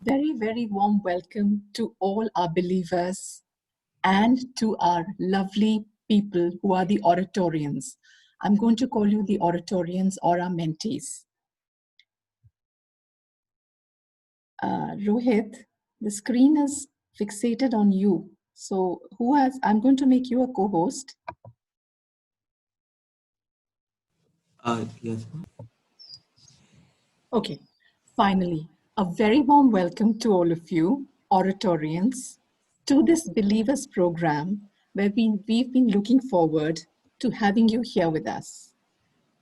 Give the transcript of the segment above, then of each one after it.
very, very warm welcome to all our believers and to our lovely people who are the Oratorians. I'm going to call you the Oratorians or our mentees. Rohit, the screen is fixated on you. So I'm going to make you a co-host. Yes. Okay, finally, a very warm welcome to all of you, Oratorians, to this Believers program where we've been looking forward to having you here with us.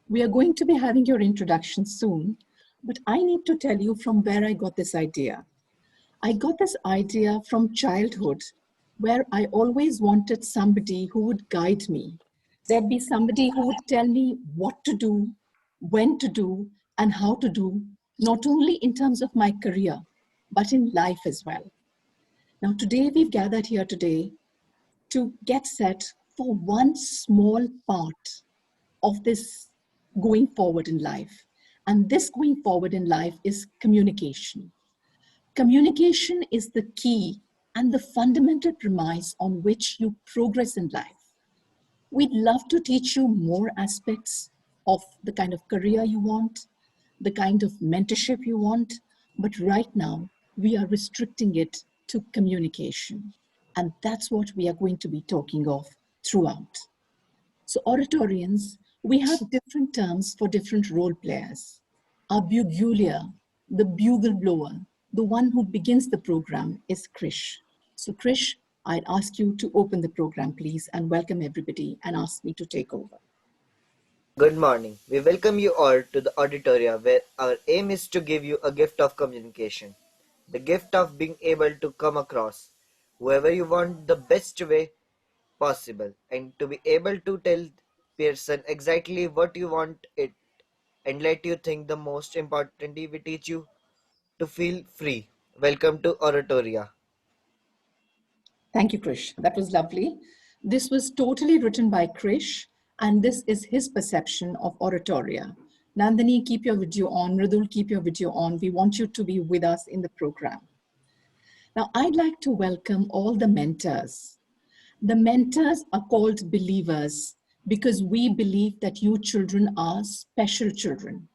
We are going to be having your introduction soon, but I need to tell you from where I got this idea. I got this idea from childhood where I always wanted somebody who would guide me. There'd be somebody who would tell me what to do, when to do, and how to do, not only in terms of my career, but in life as well. Now, today we've gathered here today to get set for one small part of this going forward in life. And this going forward in life is communication. Communication is the key and the fundamental premise on which you progress in life. We'd love to teach you more aspects of the kind of career you want, the kind of mentorship you want, but right now we are restricting it to communication. And that's what we are going to be talking of throughout. So Oratorians, we have different terms for different role players. Our bugler, the bugle blower, the one who begins the program is Krish. So Krish, I'd ask you to open the program, please, and welcome everybody and ask me to take over. Good morning. We welcome you all to the auditorium where our aim is to give you a gift of communication. The gift of being able to come across whoever you want the best way possible and to be able to tell person exactly what you want it and let you think the most importantly we teach you to feel free. Welcome to Oratoria. Thank you, Krish. That was lovely. This was totally written by Krish, and this is his perception of oratoria. Nandini, keep your video on. Mridul, keep your video on. We want you to be with us in the program. Now, I'd like to welcome all the mentors. The mentors are called believers because we believe that you children are special children.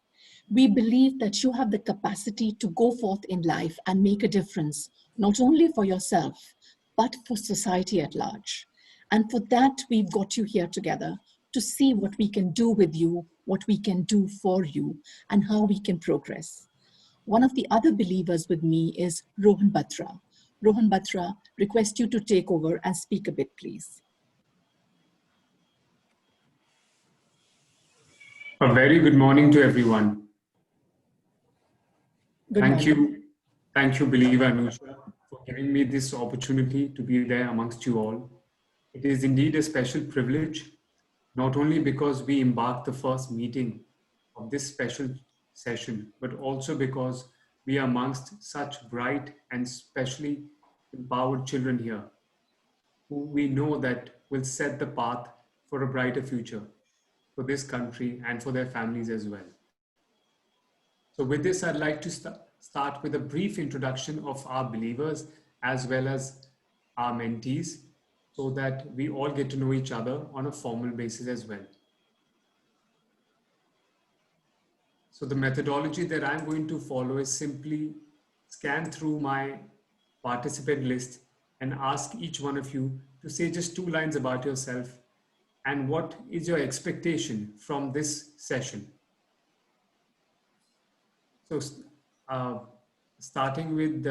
We believe that you have the capacity to go forth in life and make a difference, not only for yourself, but for society at large. And for that, we've got you here together to see what we can do with you, what we can do for you, and how we can progress. One of the other believers with me is Rohan Batra. Rohan Batra, request you to take over and speak a bit, please. A very good morning to everyone. Good morning. Thank you, Believer Anusha, for giving me this opportunity to be there amongst you all. It is indeed a special privilege, not only because we embark the first meeting of this special session, but also because we are amongst such bright and specially empowered children here, who we know that will set the path for a brighter future for this country and for their families as well. So with this, I'd like to start with a brief introduction of our believers as well as our mentees so that we all get to know each other on a formal basis as well. So the methodology that I'm going to follow is simply scan through my participant list and ask each one of you to say just 2 lines about yourself and what is your expectation from this session. So starting with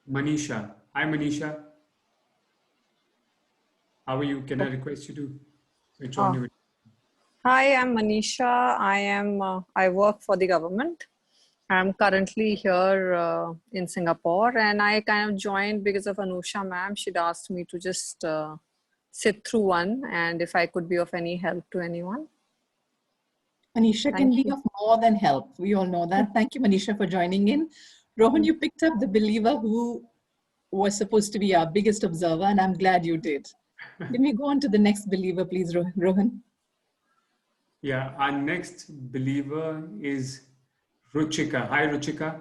Manisha. Hi, Manisha. How are you? Can I request you to switch on your... Hi, I'm Manisha. I work for the government. I'm currently here in Singapore, and I kind of joined because of Anusha ma'am. She'd asked me to just sit through one, and if I could be of any help to anyone. Manisha can be of more than help. We all know that. Thank you, Manisha, for joining in. Rohan, you picked up the believer who was supposed to be our biggest observer, and I'm glad you did. Can we go on to the next believer, please, Rohan? Yeah, our next believer is Ruchika. Hi, Ruchika.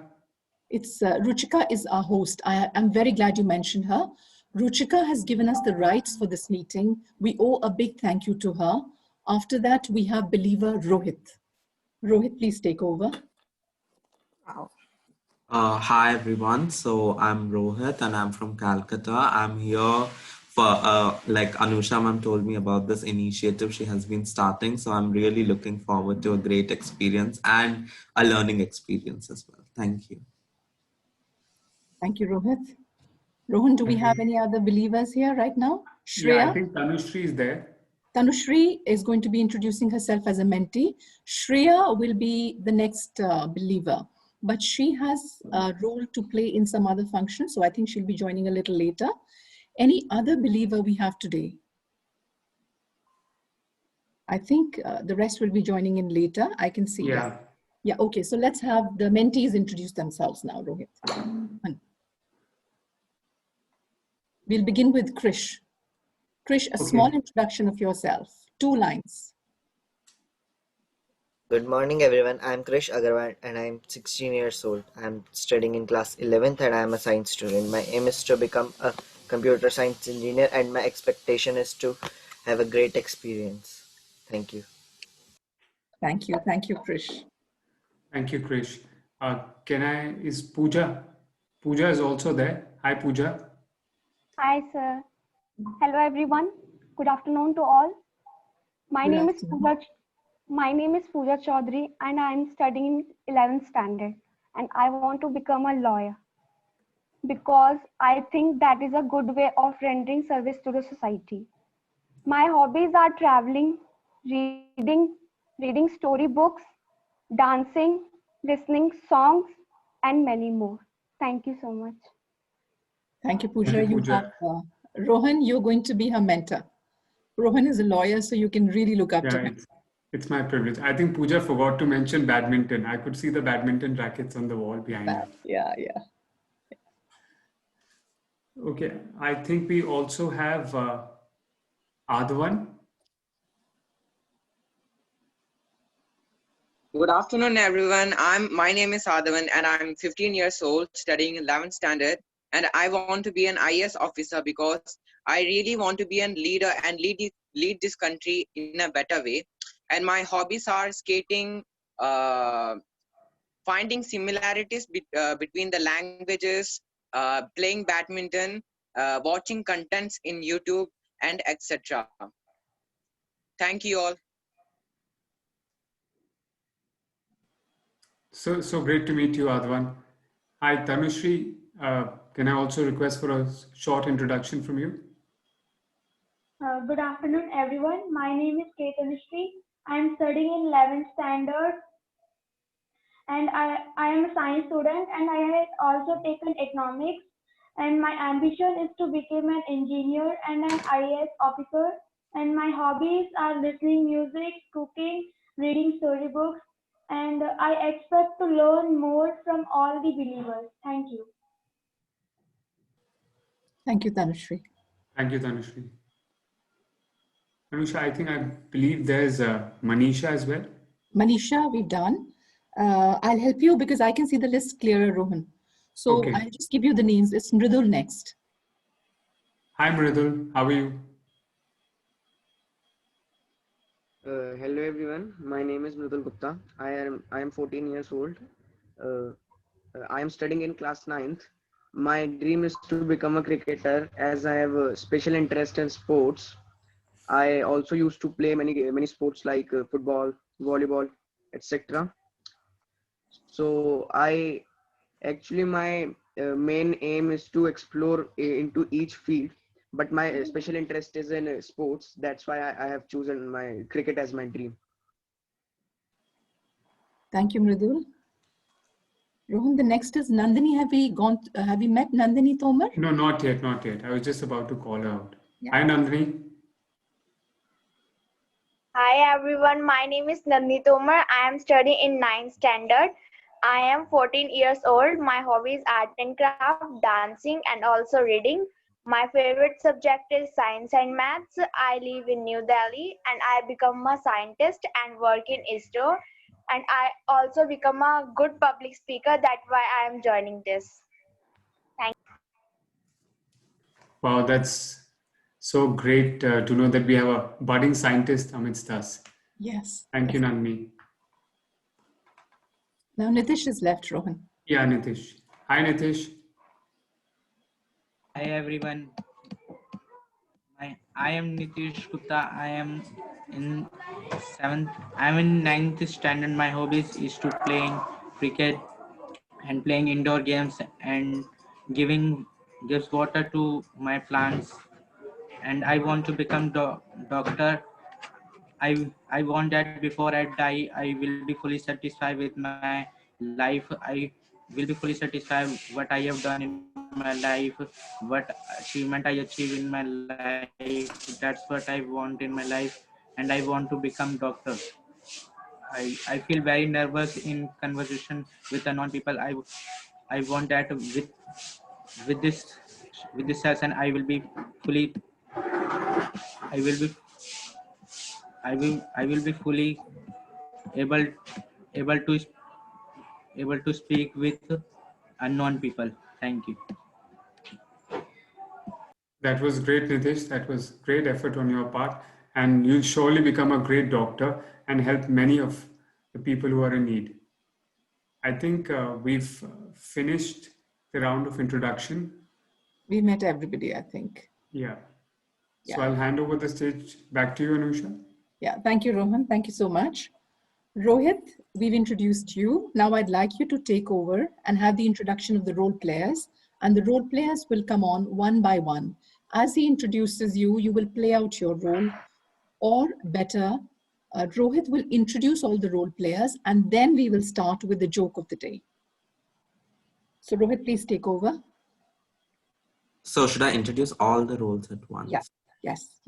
It's Ruchika is our host. I'm very glad you mentioned her. Ruchika has given us the rights for this meeting. We owe a big thank you to her. After that, we have believer Rohit. Rohit, please take over. Wow. Hi everyone. So I'm Rohit and I'm from Calcutta. I'm here for like Anusha ma'am told me about this initiative she has been starting. So I'm really looking forward to a great experience and a learning experience as well. Thank you. Thank you, Rohit. Rohan, do we have any other believers here right now? Yeah, I Shreya? think Tanushri is there. Tanushri is going to be introducing herself as a mentee. Shreya will be the next believer, but she has a role to play in some other function, so I think she'll be joining a little later. Any other believer we have today? I think the rest will be joining in later. I can see. Yeah. Yes. Yeah, okay, so let's have the mentees introduce themselves now, Rohit. We'll begin with Krish. Krish, a small introduction of yourself, 2 lines. Good morning, everyone. I'm Krish Agarwal and I'm 16 years old. I'm studying in class 11th and I'm a science student. My aim is to become a computer science engineer and my expectation is to have a great experience. Thank you. Thank you, Krish. Thank you, Krish. Is Pooja? Pooja is also there. Hi, Pooja. Hi, sir. Hello, everyone. Good afternoon to all. My Good name afternoon. is Pooja Chaudhary, and I am studying in 11th standard. And I want to become a lawyer because I think that is a good way of rendering service to the society. My hobbies are traveling, reading storybooks, dancing, listening songs, and many more. Thank you so much. Thank you, Pooja. Thank you, You have Pooja. Rohan, you're going to be her mentor. Rohan is a lawyer, so you can really look up to Yeah, him. it's my privilege. I think Pooja forgot to mention badminton. I could see the badminton rackets on the wall behind her. Yeah. Okay, I think we also have Adhavan. Good afternoon, everyone. My name is Adhavan, and I'm 15 years old, studying in 11th standard. And I want to be an IAS officer because I really want to be a leader and lead this country in a better way. And my hobbies are skating, finding similarities between the languages, playing badminton, watching contents in YouTube, and etc. Thank you all. So great to meet you, Adhavan. Hi, Tanushri. Can I also request for a short introduction from you? Good afternoon, everyone. My name is Ketanishri. I am studying in 11th standard and I am a science student and I have also taken economics and my ambition is to become an engineer and an IAS officer and my hobbies are listening music, cooking, reading storybooks and I expect to learn more from all the believers. Thank you. Thank you, Tanushri. Thank you, Tanushri. Anusha, I believe there's Manisha as well. Manisha, we've done. I'll help you because I can see the list clearer, Rohan. So Okay. I'll just give you the names. It's Mridul next. Hi, Mridul. How are you? Hello everyone, my name is Mridul Gupta. I am 14 years old. I am studying in class 9th. My dream is to become a cricketer as I have a special interest in sports. I also used to play many sports like football, volleyball, etc. So my main aim is to explore into each field, but my special interest is in sports. That's why I have chosen my cricket as my dream. Thank you, Mridul. Rohan, the next is Nandini. Have we met Nandini Tomar? No, not yet, not yet. I was just about to call her out. Yeah. Hi, Nandini. Hi everyone, my name is Nandini Tomar. I am studying in 9th standard. I am 14 years old. My hobbies are art and craft, dancing and also reading. My favorite subject is science and maths. I live in New Delhi and I become a scientist and work in ISRO. and I also become a good public speaker. That's why I am joining this. Thank you. Wow, that's so great to know that we have a budding scientist amidst us. Yes. Thank you, Nandini. Now Nitish is left, Rohan. Yeah, Nitish. Hi, Nitish. Hi everyone. I am Nitish Gupta. I am in ninth standard. My hobbies is to playing cricket and playing indoor games and gives water to my plants. And I want to become doctor. I want that before I die, I will be fully satisfied with my life. I will be fully satisfied what I have done in my life, what achievement I achieve in my life. That's what I want in my life, and I want to become doctor. I feel very nervous in conversation with unknown people. I want that with this with this session I will be fully I will be I will be fully able able to speak with unknown people. Thank you. That was great, Nitish. That was great effort on your part. And you'll surely become a great doctor and help many of the people who are in need. I think we've finished the round of introduction. We met everybody, I think. Yeah. So Yeah. I'll hand over the stage back to you, Anusha. Yeah, thank you, Rohan. Thank you so much. Rohit, we've introduced you. Now I'd like you to take over and have the introduction of the role players. And the role players will come on one by one. As he introduces you, you will play out your role. Or better, Rohit will introduce all the role players and then we will start with the joke of the day. So Rohit, please take over. So should I introduce all the roles at once? Yeah. Yes.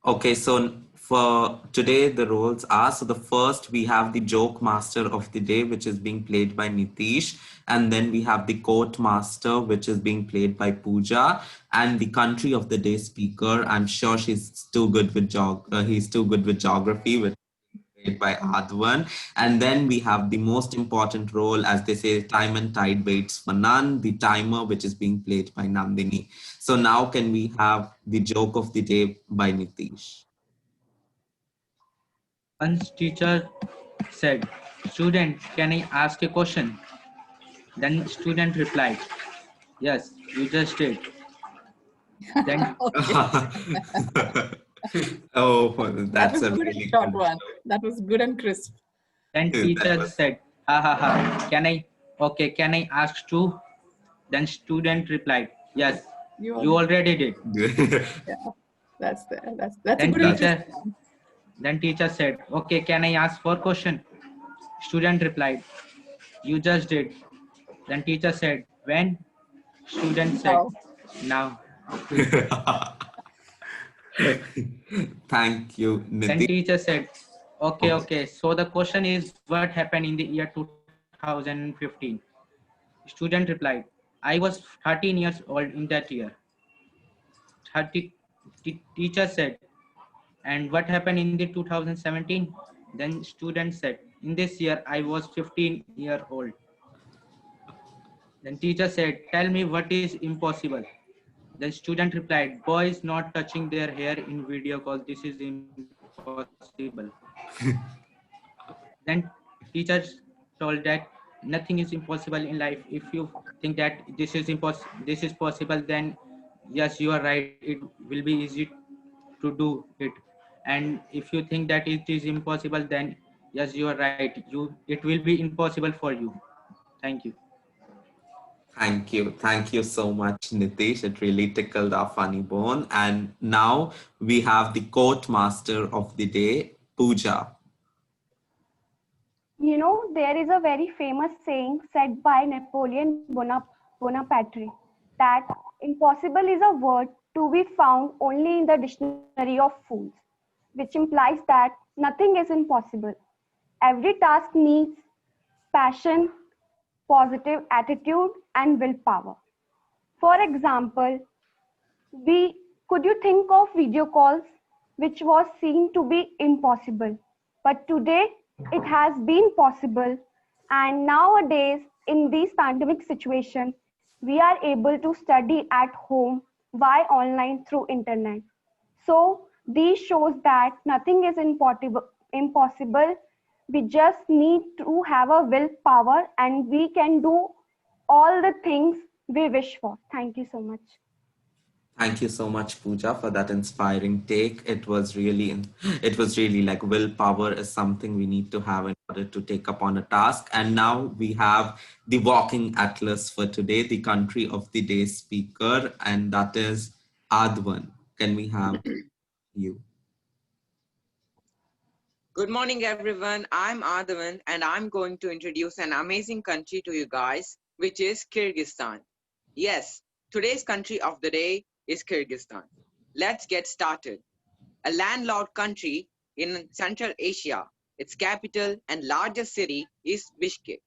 Okay, so for today, the roles are, so the first we have the joke master of the day, which is being played by Nitish. And then we have the court master, which is being played by Pooja. And the country of the day speaker, I'm sure he's too good with geography, which is played by Advan. And then we have the most important role, as they say, time and tide waits for none, the timer, which is being played by Nandini. So now can we have the joke of the day by Nitish? Once teacher said, "Student, can I ask a question?" Then student replied, "Yes, you just did." Then Oh, that's a good really short good one. That was good and crisp. Then teacher said, "Ha ha ha, can I ask too?" Then student replied, "Yes, you already did." Yeah, that's a good one. Then teacher said, "Okay, can I ask 4 question?" Student replied, "You just did." Then teacher said, "When?" Student said, "Now." Thank you, Then Nitish. teacher said, okay. So the question is, what happened in the year 2015? Student replied, "I was 13 years old in that year." Teacher said, "And what happened in the 2017? Then student said, "In this year, I was 15 years old." Then teacher said, "Tell me what is impossible." Then student replied, "Boys not touching their hair in video call. This is impossible." Then teacher told that nothing is impossible in life. If you think that this is possible, then yes, you are right. It will be easy to do it. And if you think that it is impossible, then yes, you are right. It will be impossible for you. Thank you. Thank you so much, Nitish. It really tickled our funny bone. And now we have the court master of the day, Pooja. You know, there is a very famous saying said by Napoleon Bonaparte that impossible is a word to be found only in the dictionary of fools, which implies that nothing is impossible. Every task needs passion, positive attitude, and willpower. For example, could you think of video calls which was seen to be impossible, but today it has been possible. And nowadays, in this pandemic situation, we are able to study at home by online through internet. So this shows that nothing is impossible. We just need to have a willpower and we can do all the things we wish for. Thank you so much. Thank you so much, Pooja, for that inspiring take. It was really like willpower is something we need to have in order to take up on a task. And now we have the walking atlas for today, the country of the day speaker, and that is Advan. Can we have you? Good morning, everyone. I'm Adavan, and I'm going to introduce an amazing country to you guys, which is Kyrgyzstan. Yes, today's country of the day is Kyrgyzstan. Let's get started. A landlocked country in Central Asia, its capital and largest city is Bishkek.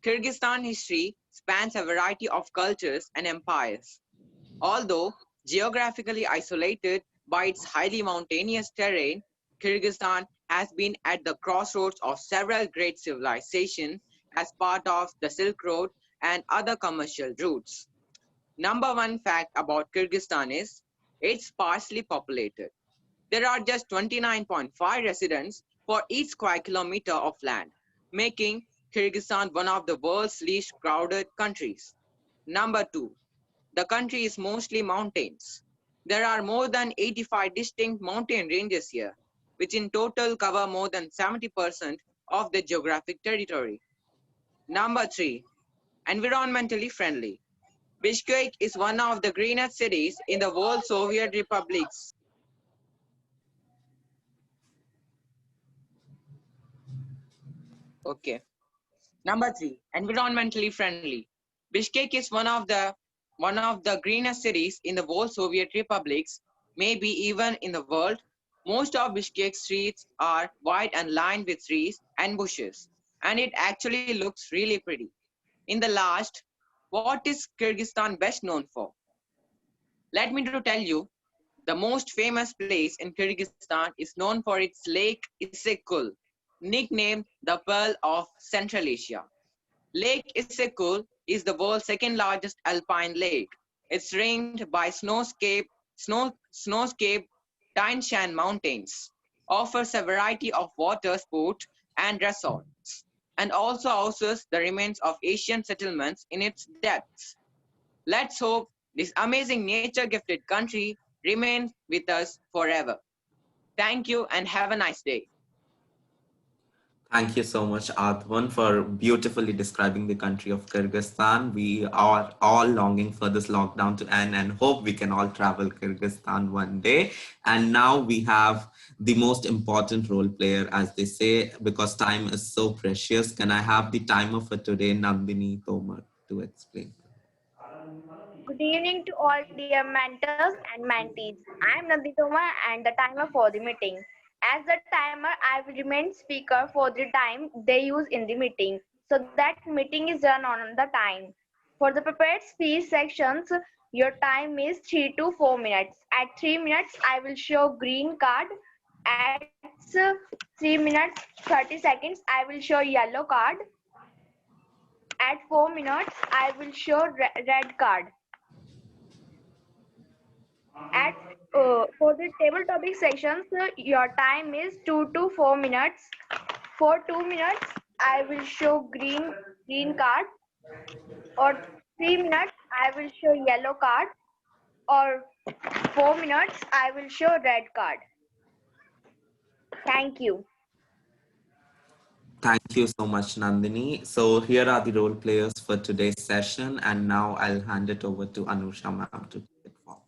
Kyrgyzstan history spans a variety of cultures and empires. Although geographically isolated by its highly mountainous terrain, Kyrgyzstan has been at the crossroads of several great civilizations as part of the Silk Road and other commercial routes. Number one fact about Kyrgyzstan is it's sparsely populated. There are just 29.5 residents for each square kilometer of land, making Kyrgyzstan one of the world's least crowded countries. Number two, the country is mostly mountains. There are more than 85 distinct mountain ranges here, which in total cover more than 70% of the geographic territory. Number three, environmentally friendly. Bishkek is one of the greenest cities in the world Soviet republics. Okay. Number three, environmentally friendly. Bishkek is one of the greenest cities in the world Soviet republics, maybe even in the world. Most of Bishkek's streets are wide and lined with trees and bushes, and it actually looks really pretty. In the last, what is Kyrgyzstan best known for? Let me to tell you, the most famous place in Kyrgyzstan is known for its lake Issyk-Kul, nicknamed the Pearl of Central Asia. Lake Issyk-Kul is the world's second largest alpine lake. It's ringed by snow-capped Tian Shan Mountains, offers a variety of water sports and resorts, and also houses the remains of Asian settlements in its depths. Let's hope this amazing nature-gifted country remains with us forever. Thank you and have a nice day. Thank you so much, Advan, for beautifully describing the country of Kyrgyzstan. We are all longing for this lockdown to end and hope we can all travel Kyrgyzstan one day. And now we have the most important role player, as they say, because time is so precious. Can I have the timer for today, Nandini Tomar, to explain? Good evening to all dear mentors and mentees. I am Nandini Tomar and the timer for the meeting. As the timer, I will remain speaker for the time they use in the meeting, so that meeting is done on the time. For the prepared speech sections, your time is 3 to 4 minutes. At 3 minutes, I will show green card. At 3 minutes 30 seconds, I will show yellow card. At 4 minutes, I will show red card. For the table topic sections, your time is 2 to 4 minutes. For 2 minutes, I will show green card. Or 3 minutes, I will show yellow card. Or 4 minutes, I will show red card. Thank you. Thank you so much, Nandini. So here are the role players for today's session. And now I'll hand it over to Anusha ma'am to take it forward.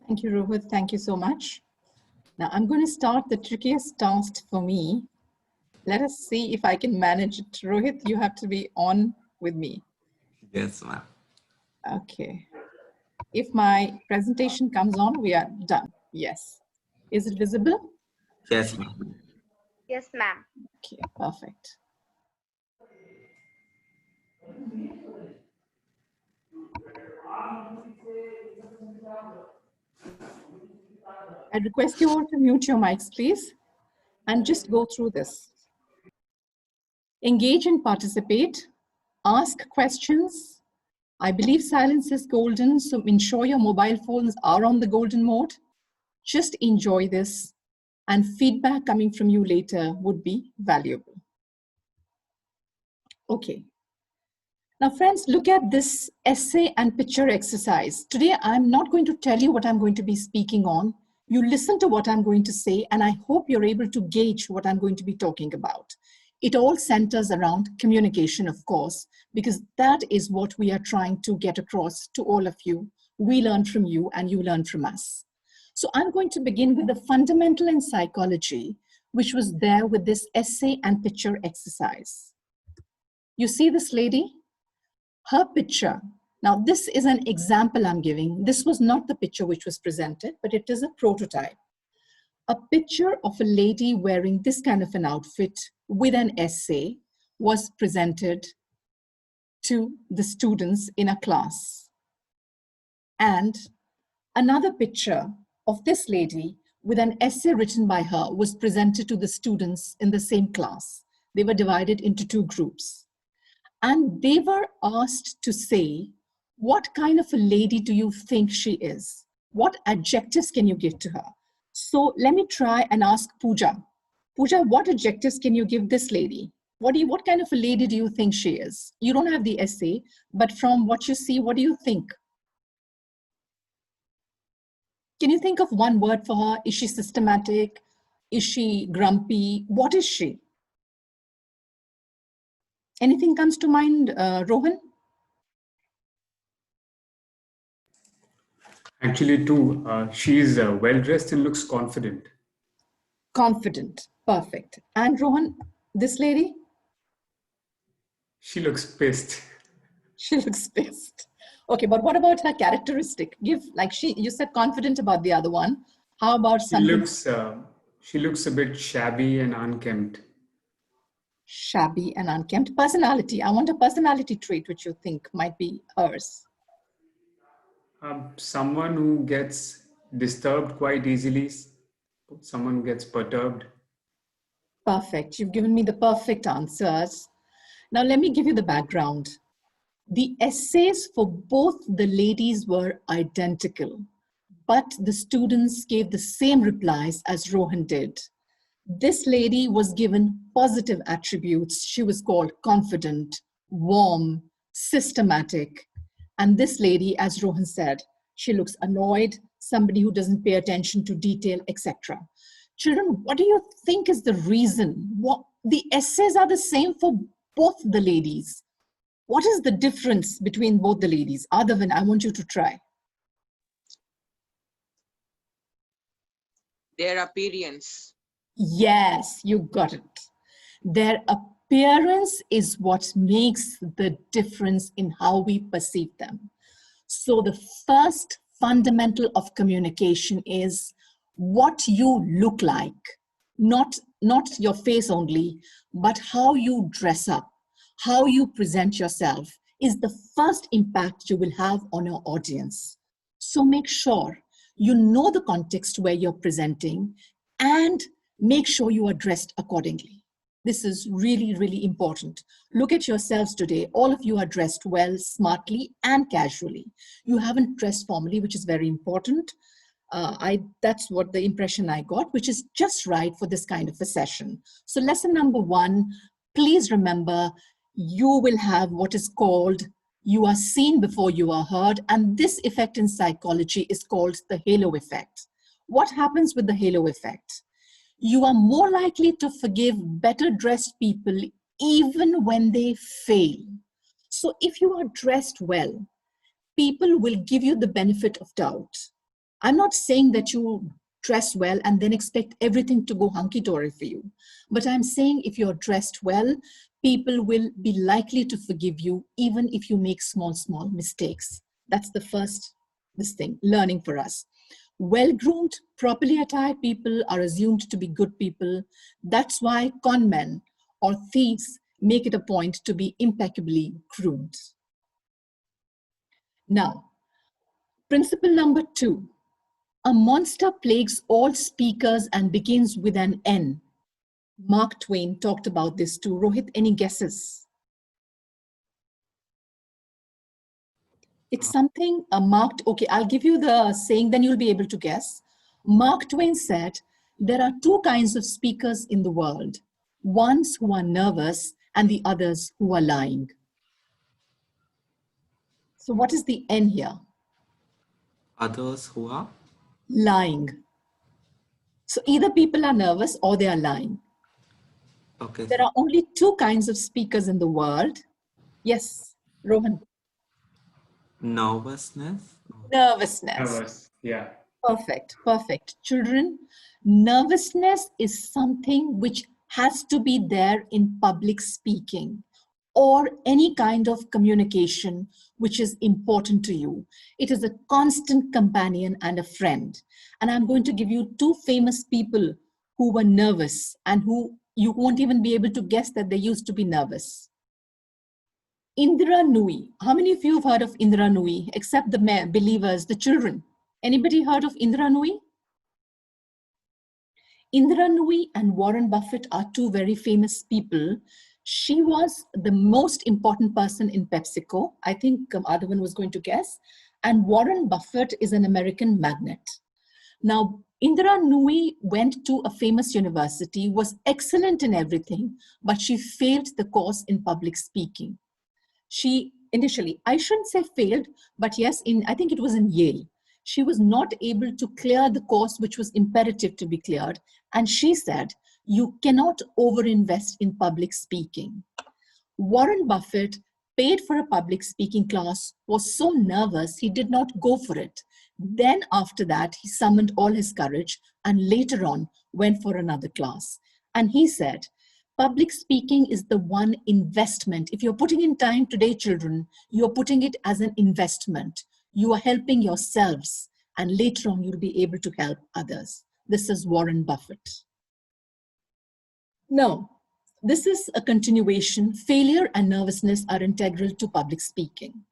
Thank you, Rohit. Thank you so much. Now I'm going to start the trickiest task for me. Let us see if I can manage it. Rohit, you have to be on with me. Yes, ma'am. Okay. If my presentation comes on, we are done. Yes. Is it visible? Yes, ma'am. Yes, ma'am. Okay, perfect. I request you all to mute your mics, please, and just go through this. Engage and participate. Ask questions. I believe silence is golden, so ensure your mobile phones are on the golden mode. Just enjoy this, and feedback coming from you later would be valuable. Okay. Now, friends, look at this essay and picture exercise. Today, I'm not going to tell you what I'm going to be speaking on. You listen to what I'm going to say, and I hope you're able to gauge what I'm going to be talking about. It all centers around communication, of course, because that is what we are trying to get across to all of you. We learn from you, and you learn from us. So I'm going to begin with the fundamental in psychology, which was there with this essay and picture exercise. You see this lady? Her picture. Now, this is an example I'm giving. This was not the picture which was presented, but it is a prototype. A picture of a lady wearing this kind of an outfit with an essay was presented to the students in a class. And another picture of this lady with an essay written by her was presented to the students in the same class. They were divided into two groups. And they were asked to say, what kind of a lady do you think she is? What adjectives can you give to her? So let me try and ask Pooja. Pooja, what adjectives can you give this lady? What kind of a lady do you think she is? You don't have the essay, but from what you see, what do you think? Can you think of one word for her? Is she systematic? Is she grumpy? What is she? Anything comes to mind, Rohan? Actually, too, she's well-dressed and looks confident. Confident, perfect. And Rohan, this lady? She looks pissed. She looks pissed. Okay, but what about her characteristic? You said confident about the other one. How about something? She looks a bit shabby and unkempt. Shabby and unkempt. Personality. I want a personality trait which you think might be hers. Someone who gets disturbed quite easily. Someone who gets perturbed. Perfect. You've given me the perfect answers. Now let me give you the background. The essays for both the ladies were identical, but the students gave the same replies as Rohan did. This lady was given positive attributes. She was called confident, warm, systematic. And this lady, as Rohan said, she looks annoyed, somebody who doesn't pay attention to detail, etc. Children, what do you think is the reason? The essays are the same for both the ladies. What is the difference between both the ladies? Adavan, I want you to try. Their appearance. Yes, you got it. Their appearance is what makes the difference in how we perceive them. So the first fundamental of communication is what you look like, not your face only, but how you dress up, how you present yourself is the first impact you will have on your audience. So make sure you know the context where you're presenting and make sure you are dressed accordingly. This is really, really important. Look at yourselves today. All of you are dressed well, smartly, and casually. You haven't dressed formally, which is very important. That's what the impression I got, which is just right for this kind of a session. So lesson number 1, please remember, you will have what is called, you are seen before you are heard. And this effect in psychology is called the halo effect. What happens with the halo effect? You are more likely to forgive better dressed people even when they fail. So if you are dressed well, people will give you the benefit of doubt. I'm not saying that you dress well and then expect everything to go hunky-dory for you. But I'm saying if you're dressed well, people will be likely to forgive you even if you make small mistakes. That's the first learning for us. Well-groomed, properly attired people are assumed to be good people. That's why con men or thieves make it a point to be impeccably groomed. Now, principle number 2. A monster plagues all speakers and begins with an N. Mark Twain talked about this too. Rohit, any guesses? It's something okay, I'll give you the saying, then you'll be able to guess. Mark Twain said, there are two kinds of speakers in the world, ones who are nervous and the others who are lying. So what is the N here? Others who are? Lying. So either people are nervous or they are lying. Okay. There are only two kinds of speakers in the world. Yes, Rohan. Nervousness? Nervousness. Nervous, yeah. Perfect, perfect. Children, nervousness is something which has to be there in public speaking or any kind of communication which is important to you. It is a constant companion and a friend. And I'm going to give you two famous people who were nervous and who you won't even be able to guess that they used to be nervous. Indira Nooyi. How many of you have heard of Indira Nooyi, except the believers, the children? Anybody heard of Indira Nooyi? Indira Nooyi and Warren Buffett are two very famous people. She was the most important person in PepsiCo. I think Adhavan was going to guess. And Warren Buffett is an American magnate. Now, Indira Nooyi went to a famous university, was excellent in everything, but she failed the course in public speaking. She initially, I shouldn't say failed, but yes, I think it was in Yale. She was not able to clear the course which was imperative to be cleared. And she said, you cannot overinvest in public speaking. Warren Buffett paid for a public speaking class, was so nervous, he did not go for it. Then after that, he summoned all his courage and later on went for another class. And he said, public speaking is the one investment. If you're putting in time today, children, you're putting it as an investment. You are helping yourselves, and later on you'll be able to help others. This is Warren Buffett. Now, this is a continuation. Failure and nervousness are integral to public speaking.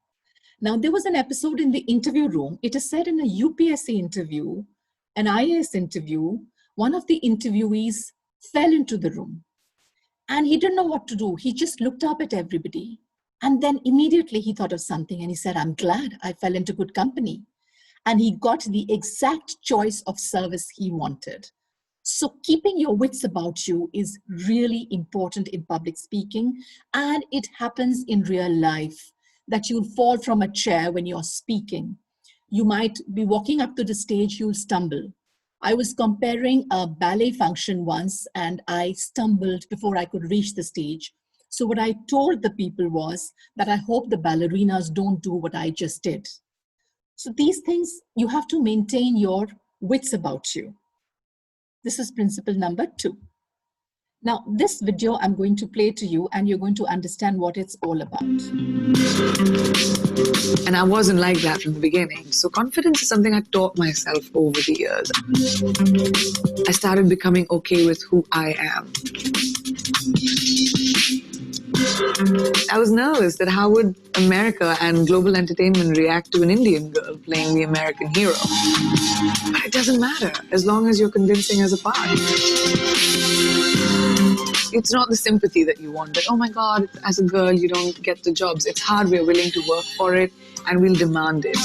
Now, there was an episode in the interview room. It is said in a UPSC interview, an IAS interview, one of the interviewees fell into the room and he didn't know what to do. He just looked up at everybody. And then immediately he thought of something and he said, I'm glad I fell into good company. And he got the exact choice of service he wanted. So keeping your wits about you is really important in public speaking. And it happens in real life that you'll fall from a chair when you're speaking. You might be walking up to the stage, you'll stumble. I was comparing a ballet function once and I stumbled before I could reach the stage. So what I told the people was that I hope the ballerinas don't do what I just did. So these things, you have to maintain your wits about you. This is principle number 2. Now, this video I'm going to play to you and you're going to understand what it's all about. And I wasn't like that from the beginning. So confidence is something I taught myself over the years. I started becoming okay with who I am. I was nervous that how would America and global entertainment react to an Indian girl playing the American hero. But it doesn't matter as long as you're convincing as a part. It's not the sympathy that you want, that, oh my God, as a girl, you don't get the jobs. It's hard, we're willing to work for it, and we'll demand it.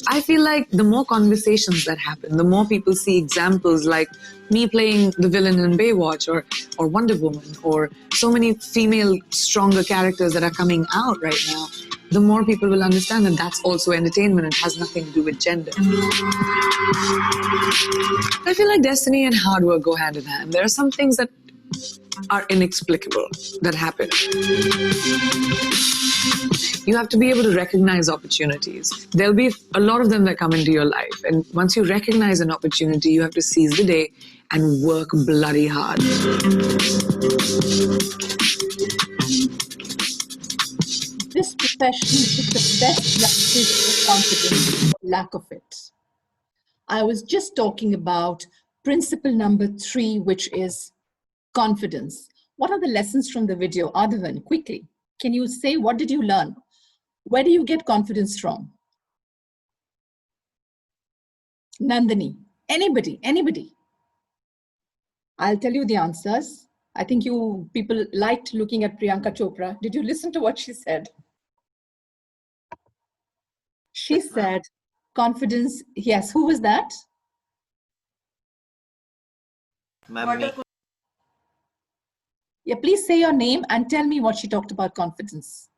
I feel like the more conversations that happen, the more people see examples like me playing the villain in Baywatch or Wonder Woman or so many female, stronger characters that are coming out right now, the more people will understand that that's also entertainment. It has nothing to do with gender. I feel like destiny and hard work go hand in hand. There are some things that are inexplicable that happen. You have to be able to recognize opportunities. There'll be a lot of them that come into your life. And once you recognize an opportunity, you have to seize the day and work bloody hard. This profession is the best practice for confidence, or lack of it. I was just talking about principle number 3, which is confidence. What are the lessons from the video? Adhavan, quickly, can you say, what did you learn? Where do you get confidence from? Nandini, anybody? I'll tell you the answers. I think you people liked looking at Priyanka Chopra. Did you listen to what she said? She said, confidence. Yes, who was that? Yeah, please say your name and tell me what she talked about confidence.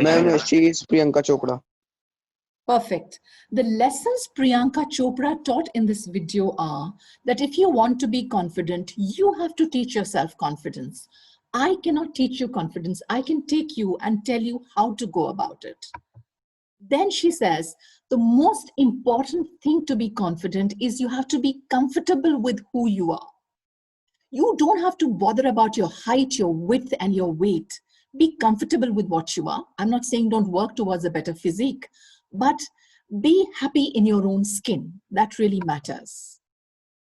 Ma'am, she is Priyanka Chopra. Perfect. The lessons Priyanka Chopra taught in this video are that if you want to be confident, you have to teach yourself confidence. I cannot teach you confidence. I can take you and tell you how to go about it. Then she says, the most important thing to be confident is you have to be comfortable with who you are. You don't have to bother about your height, your width, and your weight. Be comfortable with what you are. I'm not saying don't work towards a better physique, but be happy in your own skin. That really matters.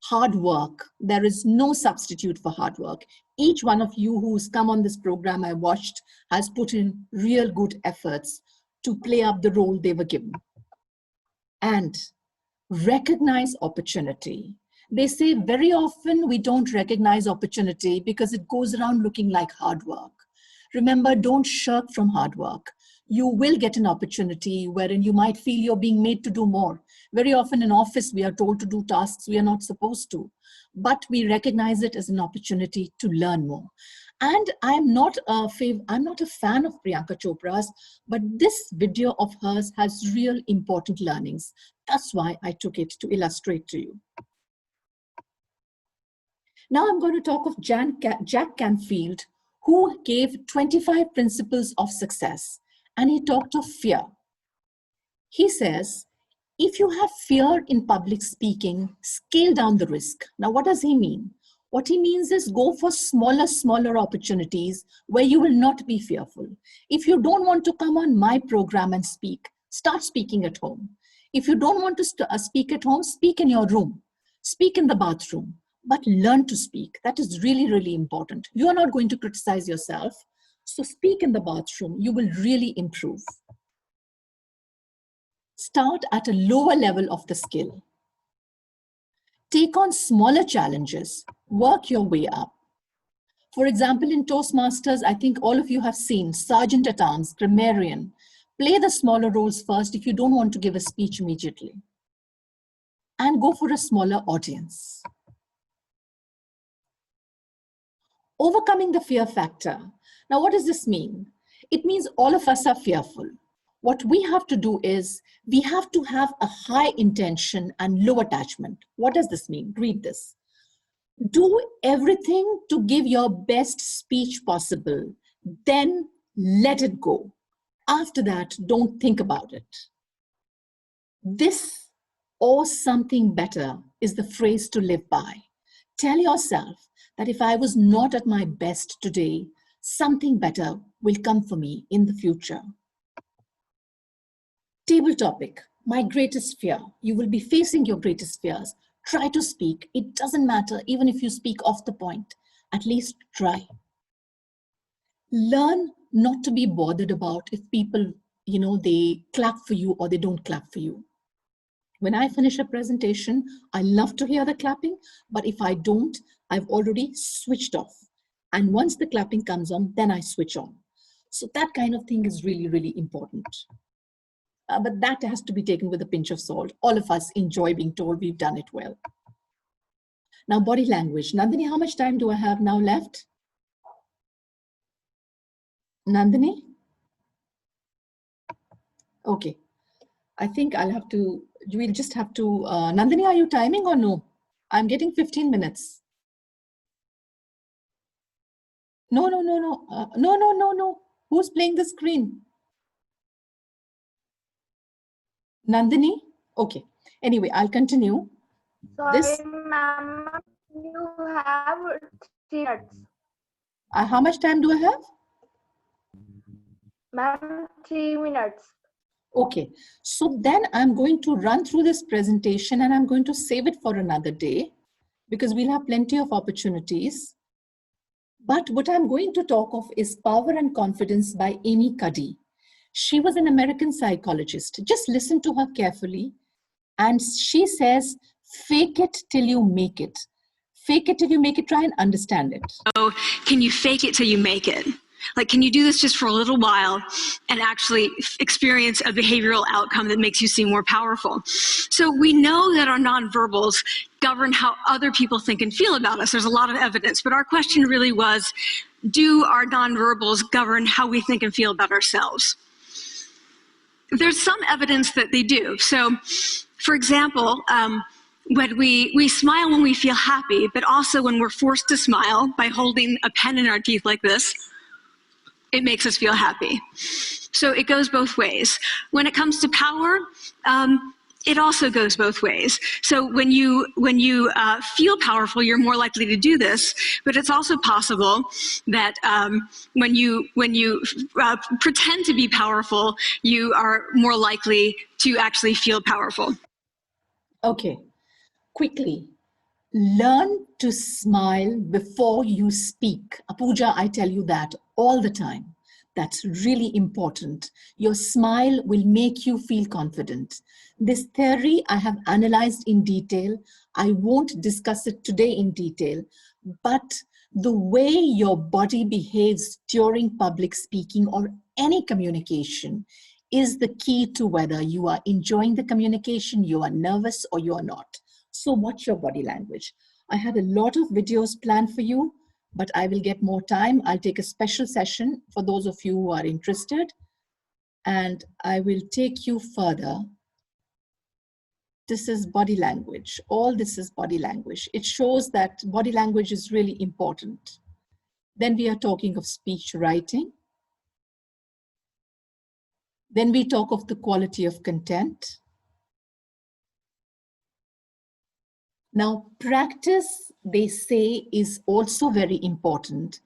Hard work. There is no substitute for hard work. Each one of you who's come on this program I watched has put in real good efforts to play up the role they were given. And recognize opportunity. They say very often we don't recognize opportunity because it goes around looking like hard work. Remember, don't shirk from hard work. You will get an opportunity wherein you might feel you're being made to do more. Very often in office, we are told to do tasks we are not supposed to, but we recognize it as an opportunity to learn more. And I'm not a fan of Priyanka Chopra's, but this video of hers has real important learnings. That's why I took it to illustrate to you. Now I'm going to talk of Jack Canfield, who gave 25 principles of success, and he talked of fear. He says, if you have fear in public speaking, scale down the risk. Now, what does he mean? What he means is go for smaller opportunities where you will not be fearful. If you don't want to come on my program and speak, start speaking at home. If you don't want to speak at home, speak in your room, speak in the bathroom, but learn to speak. That is really, really important. You are not going to criticize yourself. So speak in the bathroom, you will really improve. Start at a lower level of the skill. Take on smaller challenges, work your way up. For example, in Toastmasters, I think all of you have seen Sergeant at Arms, Grammarian. Play the smaller roles first if you don't want to give a speech immediately. And go for a smaller audience. Overcoming the fear factor. Now, what does this mean? It means all of us are fearful. What we have to do is we have to have a high intention and low attachment. What does this mean? Read this. Do everything to give your best speech possible. Then let it go. After that, don't think about it. This or something better is the phrase to live by. Tell yourself that if I was not at my best today, something better will come for me in the future. Table topic, my greatest fear. You will be facing your greatest fears. Try to speak. It doesn't matter even if you speak off the point. At least try. Learn not to be bothered about if people, they clap for you or they don't clap for you. When I finish a presentation, I love to hear the clapping, but if I don't, I've already switched off. And once the clapping comes on, then I switch on. So that kind of thing is really, really important. But that has to be taken with a pinch of salt. All of us enjoy being told we've done it well. Now, body language. Nandini, how much time do I have now left? Nandini? Okay. I think we'll just have to, Nandini, are you timing or no? I'm getting 15 minutes. No. No. Who's playing the screen? Nandini? Okay. Anyway, I'll continue. Sorry, ma'am, you have 3 minutes. How much time do I have? Ma'am, 3 minutes. Okay. So then I'm going to run through this presentation and I'm going to save it for another day because we'll have plenty of opportunities. But what I'm going to talk of is Power and Confidence by Amy Cuddy. She was an American psychologist. Just listen to her carefully. And she says Fake it till you make it. Fake it till you make it. Try and understand it. So can you fake it till you make it? Like, can you do this just for a little while and actually experience a behavioral outcome that makes you seem more powerful? So we know that our nonverbals govern how other people think and feel about us. There's a lot of evidence, but our question really was, do our nonverbals govern how we think and feel about ourselves? There's some evidence that they do. So, for example, when we smile when we feel happy, but also when we're forced to smile by holding a pen in our teeth like this, it makes us feel happy. So it goes both ways. When it comes to power, it also goes both ways. So when you feel powerful, you're more likely to do this, but it's also possible that when you pretend to be powerful, you are more likely to actually feel powerful. Okay, quickly. Learn to smile before you speak. Pooja, I tell you that all the time. That's really important. Your smile will make you feel confident. This theory I have analyzed in detail. I won't discuss it today in detail, but the way your body behaves during public speaking or any communication is the key to whether you are enjoying the communication, you are nervous, or you are not. So watch your body language. I had a lot of videos planned for you, but I will get more time. I'll take a special session for those of you who are interested, and I will take you further. This is body language. All this is body language. It shows that body language is really important. Then we are talking of speech writing. Then we talk of the quality of content. Now, practice, they say, is also very important.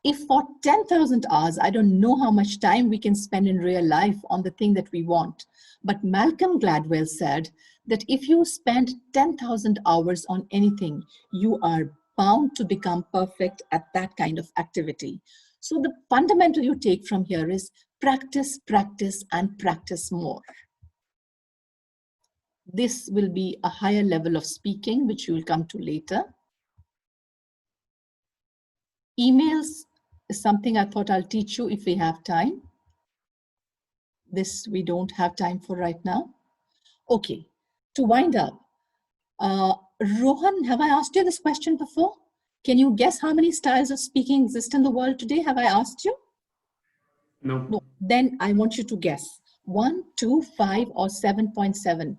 If for 10,000 hours, I don't know how much time we can spend in real life on the thing that we want, but Malcolm Gladwell said that if you spend 10,000 hours on anything, you are bound to become perfect at that kind of activity. So the fundamental you take from here is practice, practice, and practice more. This will be a higher level of speaking, which you will come to later. Emails is something I thought I'll teach you if we have time. This we don't have time for right now. Okay, to wind up, Rohan, have I asked you this question before? Can you guess how many styles of speaking exist in the world today? Have I asked you? No. No. Then I want you to guess. 1, 2, 5, or 7.7.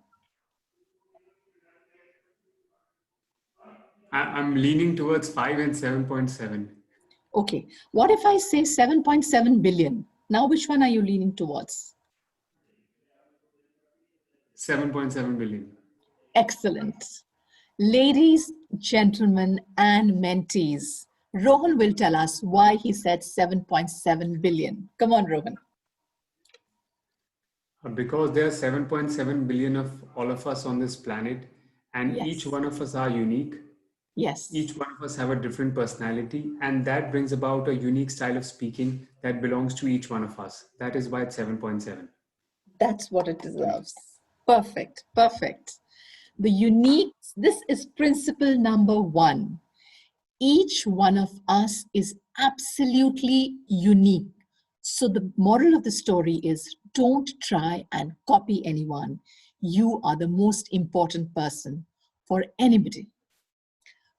I'm leaning towards 5 and 7.7. Okay, what if I say 7.7 billion? Now, which one are you leaning towards? 7.7 billion. Excellent. Ladies, gentlemen, and mentees, Rohan will tell us why he said 7.7 billion. Come on, Rohan. Because there are 7.7 billion of all of us on this planet, and Yes. each one of us are unique. Yes. Each one of us have a different personality, and that brings about a unique style of speaking that belongs to each one of us. That is why it's 7.7. That's what it deserves. Perfect, perfect. The unique, this is principle number 1. Each one of us is absolutely unique. So the moral of the story is, don't try and copy anyone. You are the most important person for anybody.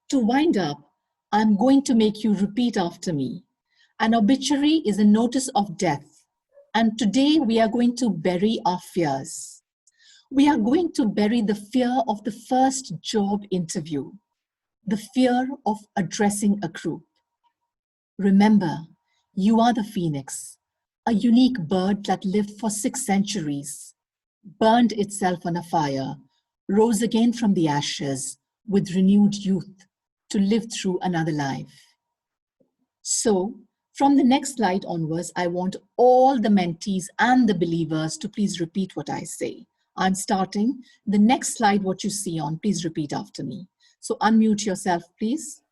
To wind up, I'm going to make you repeat after me. An obituary is a notice of death. And today we are going to bury our fears. We are going to bury the fear of the first job interview, the fear of addressing a group. Remember, you are the phoenix, a unique bird that lived for 6 centuries, burned itself on a fire, rose again from the ashes with renewed youth to live through another life. So, from the next slide onwards, I want all the mentees and the believers to please repeat what I say. I'm starting. The next slide, what you see on, please repeat after me. So unmute yourself, please.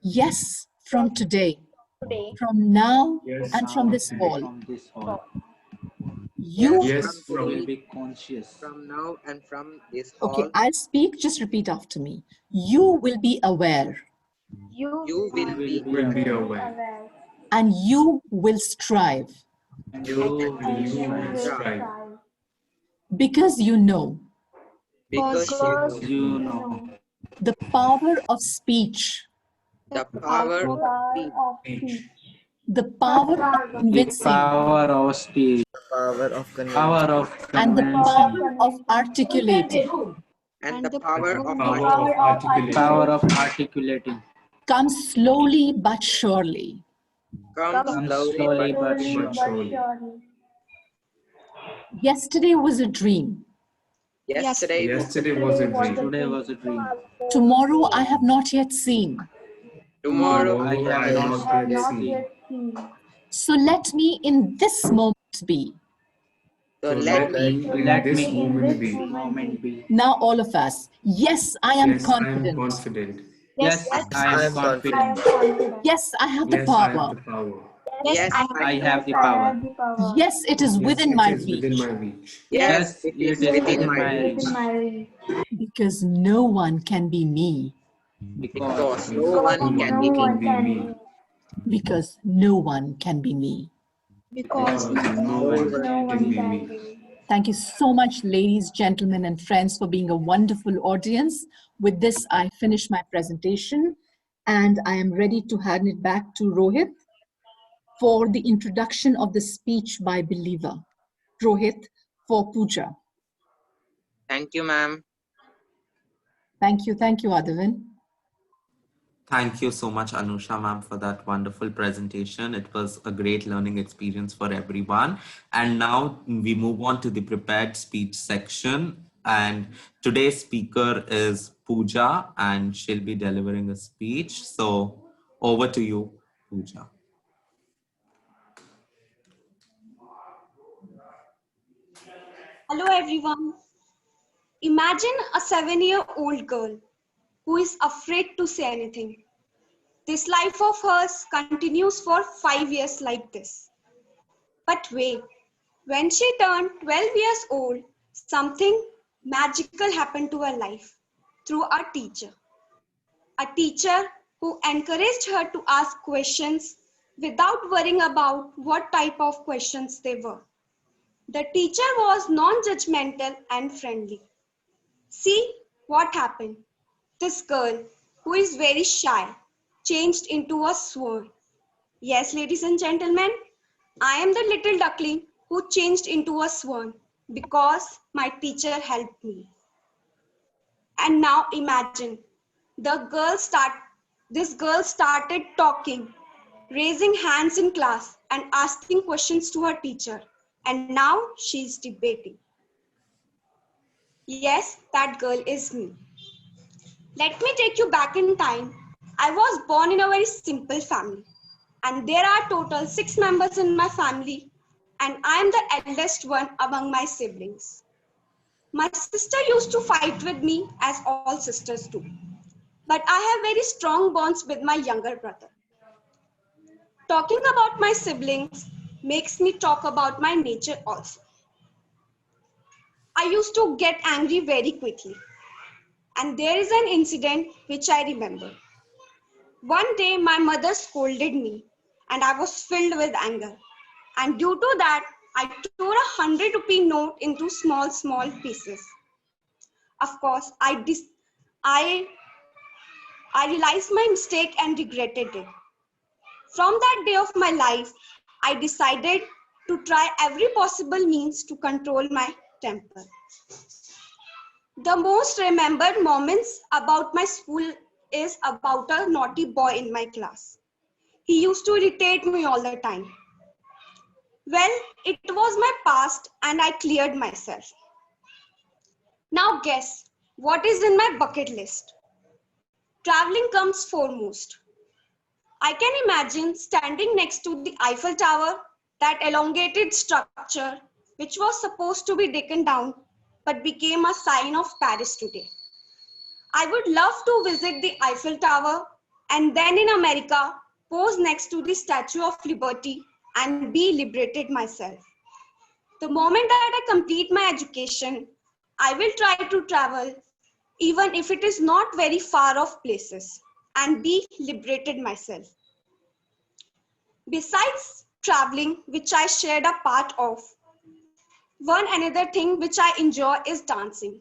Yes, from today, from now, Yes, and from this and hall. from this hall. You. Yes, You will from be conscious. From now and from this Okay, hall, I'll speak. Just repeat after me. You will be aware. you You will be will be aware. aware. And you will strive. And You you will will You strive. strive. Because you know because you Because know you know the power of speech, the power of speech, Speech. the power of the convincing, power of speech, The power of power convincing. of and the convincing, power of articulating and the power of Power of articulation. power of articulating. comes slowly but surely. comes Comes slowly slowly but but But surely. surely. Yesterday was a dream. yesterday. Yesterday was a dream. Today was a dream. Tomorrow I have not yet seen. Tomorrow I Tomorrow I have have not not yet yet seen. seen. So let me in this moment be. So So let let me me in Let this me in moment this be. moment be. Now all of us. Yes, I am Yes, I am confident. confident. Yes, I I am am confident. confident. Yes, I have the Yes, I have power. the power. yes, I have the power. Yes, it is Yes, within it my is within reach. my reach. yes, Yes, it it is is within within my my reach. reach. Because no one can be me. Because Because no Because one no can one be me. can be me. Because no one can be me. because no No one one Can can be be. me. Thank you so much, ladies, gentlemen, and friends, for being a wonderful audience. With this, I finish my presentation, and I am ready to hand it back to Rohit for the introduction of the speech by Believer. Rohit, for Pooja. Thank you, ma'am. Thank you, Adavin. Thank you so much, Anusha ma'am, for that wonderful presentation. It was a great learning experience for everyone. And now we move on to the prepared speech section. And today's speaker is Pooja, and she'll be delivering a speech. So over to you, Pooja. Hello everyone. Imagine a 7-year-old girl who is afraid to say anything. This life of hers continues for 5 years like this. But wait, when she turned 12 years old, something magical happened to her life through a teacher. A teacher who encouraged her to ask questions without worrying about what type of questions they were. The teacher was non-judgmental and friendly. See what happened. This girl, who is very shy, changed into a swan. Yes, ladies and gentlemen, I am the little duckling who changed into a swan because my teacher helped me. And now imagine, this girl started talking, raising hands in class and asking questions to her teacher. And now she is debating. Yes, that girl is me. Let me take you back in time. I was born in a very simple family, and there are total 6 members in my family, and I am the eldest one among my siblings. My sister used to fight with me as all sisters do, but I have very strong bonds with my younger brother. Talking about my siblings makes me talk about my nature also. I used to get angry very quickly, and there is an incident which I remember. One day, my mother scolded me, and I was filled with anger. And due to that, I tore a 100-rupee note into small pieces. Of course, I realized my mistake and regretted it. From that day of my life, I decided to try every possible means to control my temper. The most remembered moments about my school is about a naughty boy in my class. He used to irritate me all the time. Well, it was my past and I cleared myself. Now guess, what is in my bucket list? Traveling comes foremost. I can imagine standing next to the Eiffel Tower, that elongated structure which was supposed to be taken down but became a sign of Paris today. I would love to visit the Eiffel Tower and then in America, pose next to the Statue of Liberty and be liberated myself. The moment that I complete my education, I will try to travel, even if it is not very far off places, and be liberated myself. Besides traveling, which I shared a part of, one another thing which I enjoy is dancing.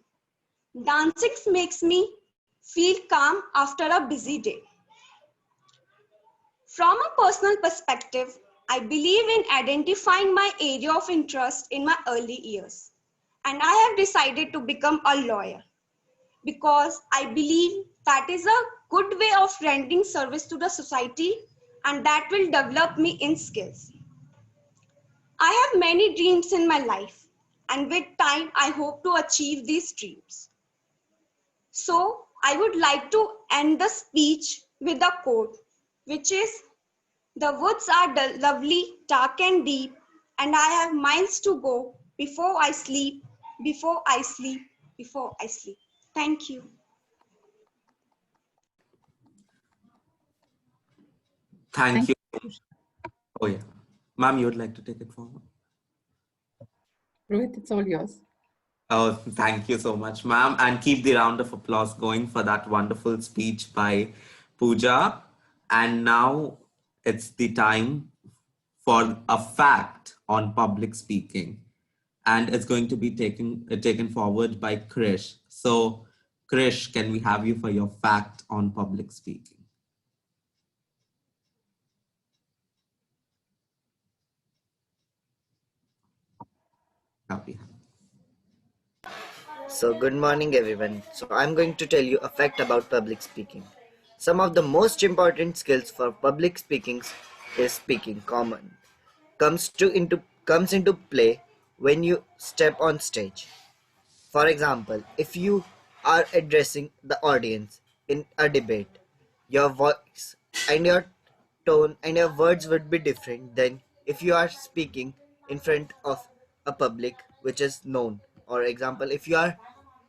Dancing makes me feel calm after a busy day. From a personal perspective, I believe in identifying my area of interest in my early years. And I have decided to become a lawyer because I believe that is a good way of rendering service to the society and that will develop me in skills. I have many dreams in my life and with time I hope to achieve these dreams. So I would like to end the speech with a quote, which is, "The woods are lovely, dark and deep, and I have miles to go before I sleep, before I sleep, before I sleep." Thank you. Thank you. Oh yeah. Ma'am, you would like to take it forward? Rohit, it's all yours. Oh, thank you so much, ma'am. And keep the round of applause going for that wonderful speech by Pooja. And now it's the time for a fact on public speaking. And it's going to be taken forward by Krish. So, Krish, can we have you for your fact on public speaking? Happy. So good morning everyone. So I'm going to tell you a fact about public speaking. Some of the most important skills for public speaking is speaking common. Comes into play when you step on stage. For example, if you are addressing the audience in a debate, your voice and your tone and your words would be different than if you are speaking in front of a public which is known. Or example, if you are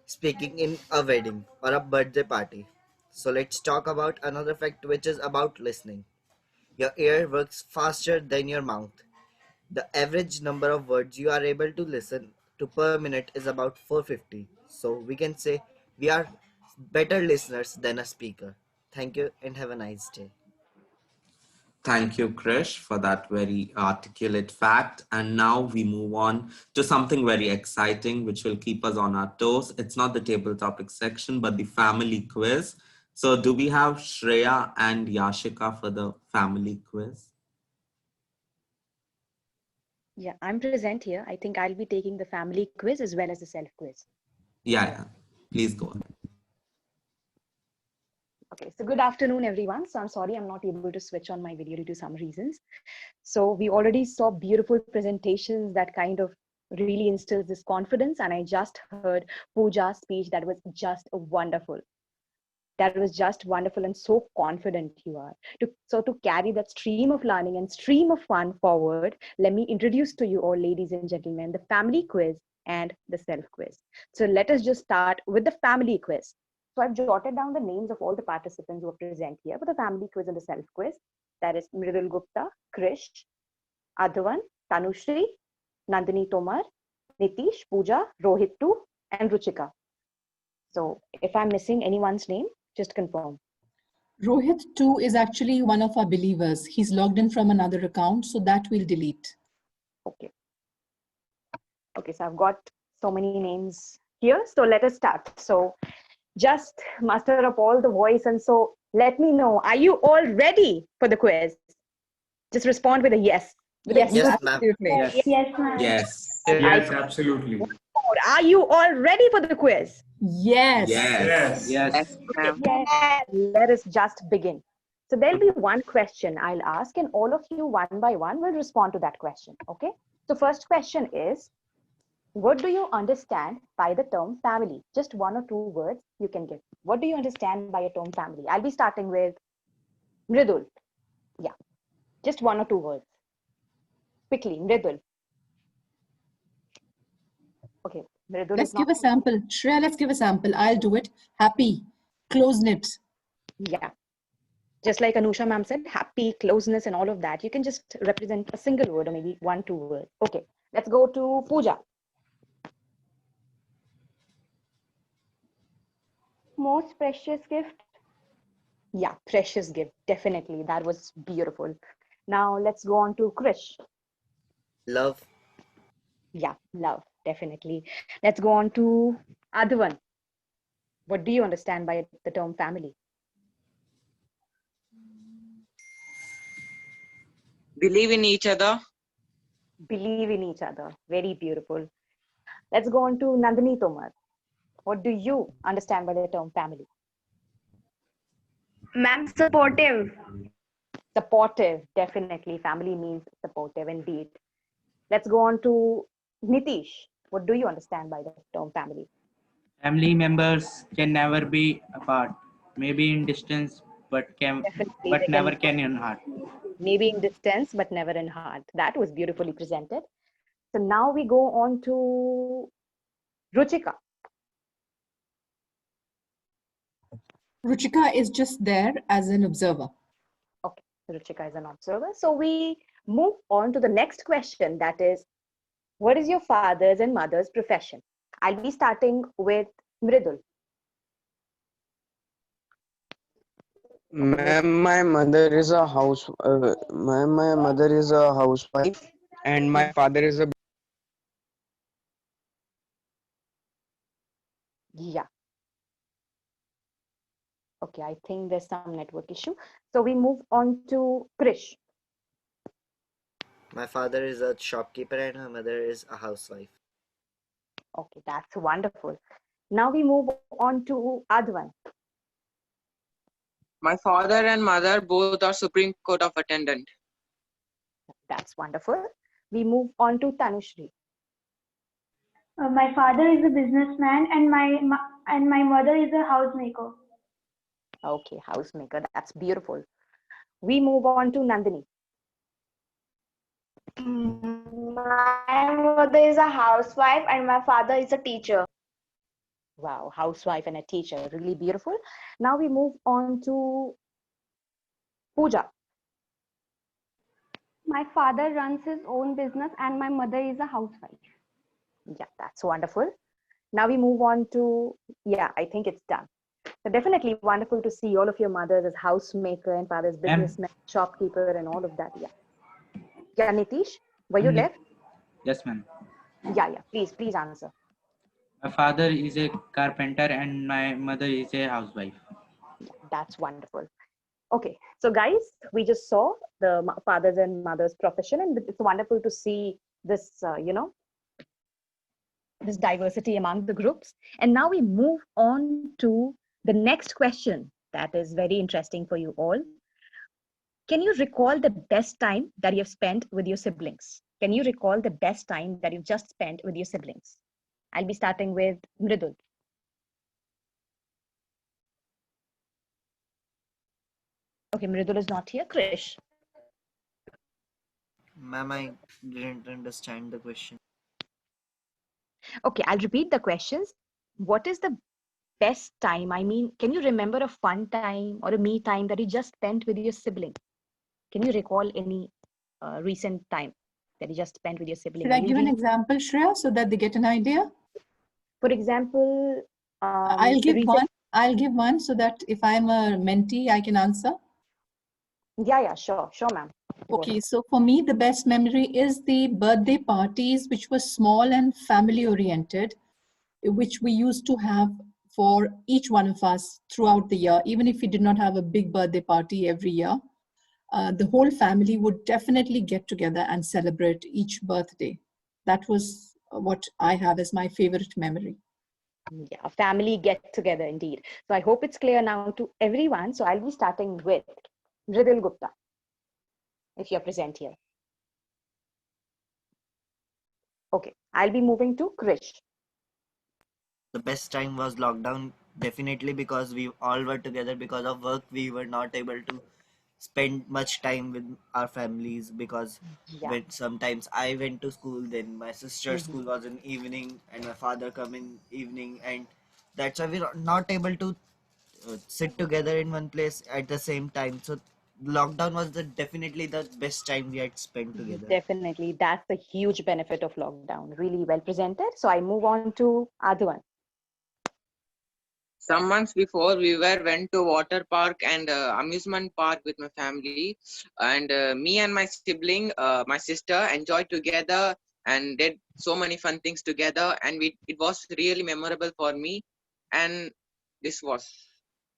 speaking in a wedding or a birthday party. So let's talk about another fact which is about listening. Your ear works faster than your mouth. The average number of words you are able to listen to per minute is about 450. So we can say we are better listeners than a speaker. Thank you and have a nice day. Thank you, Krish, for that very articulate fact. And now we move on to something very exciting, which will keep us on our toes. It's not the table topic section, but the family quiz. So do we have Shreya and Yashika for the family quiz? Yeah, I'm present here. I think I'll be taking the family quiz as well as the self quiz. Yeah. Please go on. Okay, so good afternoon, everyone. So I'm sorry I'm not able to switch on my video due to some reasons. So we already saw beautiful presentations that kind of really instills this confidence. And I just heard Pooja's speech that was just wonderful. That was just wonderful and so confident you are. So to carry that stream of learning and stream of fun forward, let me introduce to you all, ladies and gentlemen, the family quiz and the self quiz. So let us just start with the family quiz. So I've jotted down the names of all the participants who are present here for the family quiz and the self quiz. That is Mridul Gupta, Krish, Adhavan, Tanushri, Nandini Tomar, Nitish, Pooja, Rohit 2, and Ruchika. So if I'm missing anyone's name, just confirm. Rohit 2 is actually one of our believers. He's logged in from another account, so that we'll delete. Okay. Okay, so I've got so many names here. So let us start. So just muster up all the voice. And so let me know, are you all ready for the quiz? Just respond with a yes. Yes, Yes, ma'am. absolutely. Yes, ma'am. Yes. Yes, absolutely. Are you all ready for the quiz? Yes. Yes. Yes, ma'am. Let us just begin. So there'll be one question I'll ask and all of you one by one will respond to that question. Okay. So first question is, what do you understand by the term family? Just one or two words you can give. What do you understand by a term family? I'll be starting with Mridul. Yeah. Just one or two words. Quickly, Mridul. Okay. Mridul Let's is not. give a sample. Shreya, let's give a sample. I'll do it. Happy, close-knit. Yeah. Just like Anusha ma'am said, happy, closeness and all of that. You can just represent a single word or maybe one, two words. Okay. Let's go to Pooja. Most precious gift. Yeah, precious gift. Definitely. That was beautiful. Now let's go on to Krish. Love. Yeah, love. Definitely. Let's go on to Advan. What do you understand by the term family? Believe in each other. Believe in each other. Very beautiful. Let's go on to Nandini Tomar. What do you understand by the term family? Ma'am, supportive. Supportive. Definitely. Family means supportive indeed. Let's go on to Nitish. What do you understand by the term family? Family members can never be apart. Maybe in distance, Definitely, but they never can can in heart. maybe in distance, but never in heart. That was beautifully presented. So now we go on to Ruchika. Ruchika is just there as an observer. Okay, Ruchika is an observer. So we move on to the next question, that is, what is your father's and mother's profession? I'll be starting with Mridul. Ma'am, my mother is a my mother is a housewife, and my father is a. Yeah. Okay, I think there's some network issue. So we move on to Krish. My father is a shopkeeper and my mother is a housewife. Okay, that's wonderful. Now we move on to Advan. My father and mother both are Supreme Court of attendant. That's wonderful. We move on to Tanushri. My father is a businessman and my mother is a housemaker. Okay, housemaker. That's beautiful. We move on to Nandini. My mother is a housewife and my father is a teacher. Wow, housewife and a teacher. Really beautiful. Now we move on to Pooja. My father runs his own business and my mother is a housewife. Yeah, that's wonderful. Now we move on to, yeah, I think it's done. So definitely wonderful to see all of your mothers as housemaker and fathers businessman, shopkeeper, and all of that. Yeah. Yeah, Nitish, were you left? Yes, ma'am. Yeah. Please answer. My father is a carpenter and my mother is a housewife. Yeah, that's wonderful. Okay, so guys, we just saw the fathers and mothers profession, and it's wonderful to see this, this diversity among the groups. And now we move on to the next question that is very interesting for you all. Can you recall the best time that you have spent with your siblings? Can you recall the best time that you've just spent with your siblings? I'll be starting with Mridul. Okay, Mridul is not here. Krish. Ma'am, I didn't understand the question. Okay, I'll repeat the questions. What is the best time? I mean, can you remember a fun time or a me time that you just spent with your sibling? Can you recall any recent time that you just spent with your sibling? Should I give an example, Shreya, so that they get an idea? For example, I'll give one so that if I'm a mentee, I can answer. Yeah, sure, ma'am. Okay, so for me, the best memory is the birthday parties, which were small and family oriented, which we used to have for each one of us throughout the year. Even if we did not have a big birthday party every year, the whole family would definitely get together and celebrate each birthday. That was what I have as my favorite memory. Yeah, a family get together indeed. So I hope it's clear now to everyone. So I'll be starting with Mridul Gupta, if you're present here. Okay, I'll be moving to Krish. The best time was lockdown, definitely, because we all were together. Because of work, we were not able to spend much time with our families, because when sometimes I went to school, then my sister's school was in evening and my father come in evening, and that's why we were not able to sit together in one place at the same time. So lockdown was definitely the best time we had spent together. Definitely. That's the huge benefit of lockdown. Really well presented. So I move on to Adwan. Some months before, we went to water park and amusement park with my family, and me and my sibling, my sister, enjoyed together and did so many fun things together, and it was really memorable for me. And this was.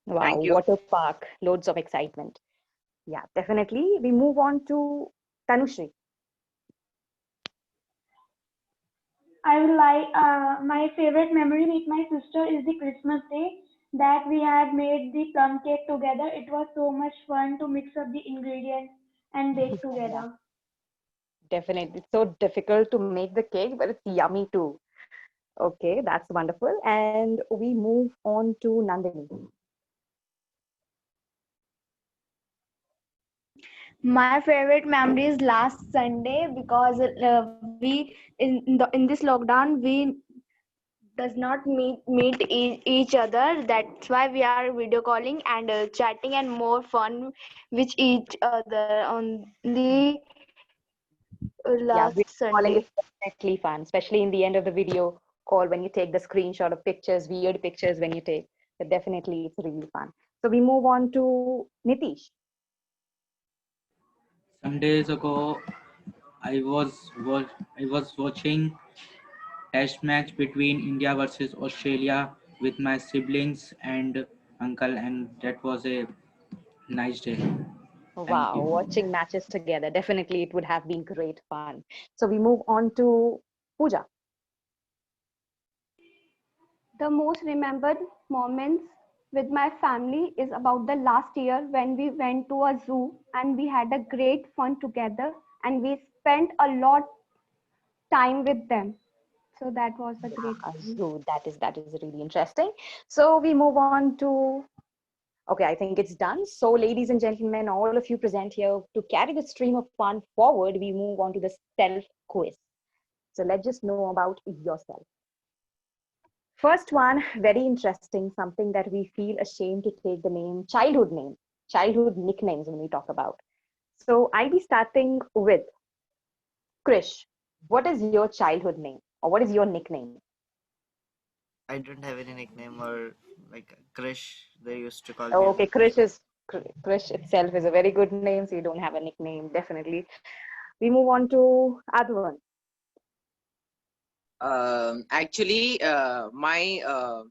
Wow, Thank you. water park, loads of excitement. Yeah, definitely. We move on to Tanushri. I would like my favorite memory with my sister is the Christmas day that we had made the plum cake together. It was so much fun to mix up the ingredients and bake Yeah, together. definitely. It's so difficult to make the cake, but it's yummy too. Okay, that's wonderful. And we move on to Nandini. My favorite memory is last Sunday because we in this lockdown we does not meet each other. That's why we are video calling and chatting and more fun with each other on the Yeah, last video calling Sunday. is definitely fun, especially in the end of the video call when you take the screenshot of pictures, weird pictures when you take. But definitely, it's really fun. So we move on to Nitish. Some days ago, I was was I was watching test match between India versus Australia with my siblings and uncle, and that was a nice day. Thank Wow, you. watching matches together. Definitely, it would have been great fun. So we move on to Pooja. The most remembered moments with my family is about the last year when we went to a zoo and we had a great fun together and we spent a lot time with them. So that was a great Yeah, fun. so that is really interesting. So we move on to okay, I think it's done. So, ladies and gentlemen, all of you present here to carry the stream of fun forward. We move on to the self quiz. So let's just know about yourself. First one, very interesting, something that we feel ashamed to take the name, childhood nicknames when we talk about. So I'll be starting with Krish. What is your childhood name or what is your nickname? I don't have any nickname or like Krish. They used to call me as. Okay, Krish itself is a very good name, so you don't have a nickname, definitely. We move on to Adwan. Actually, my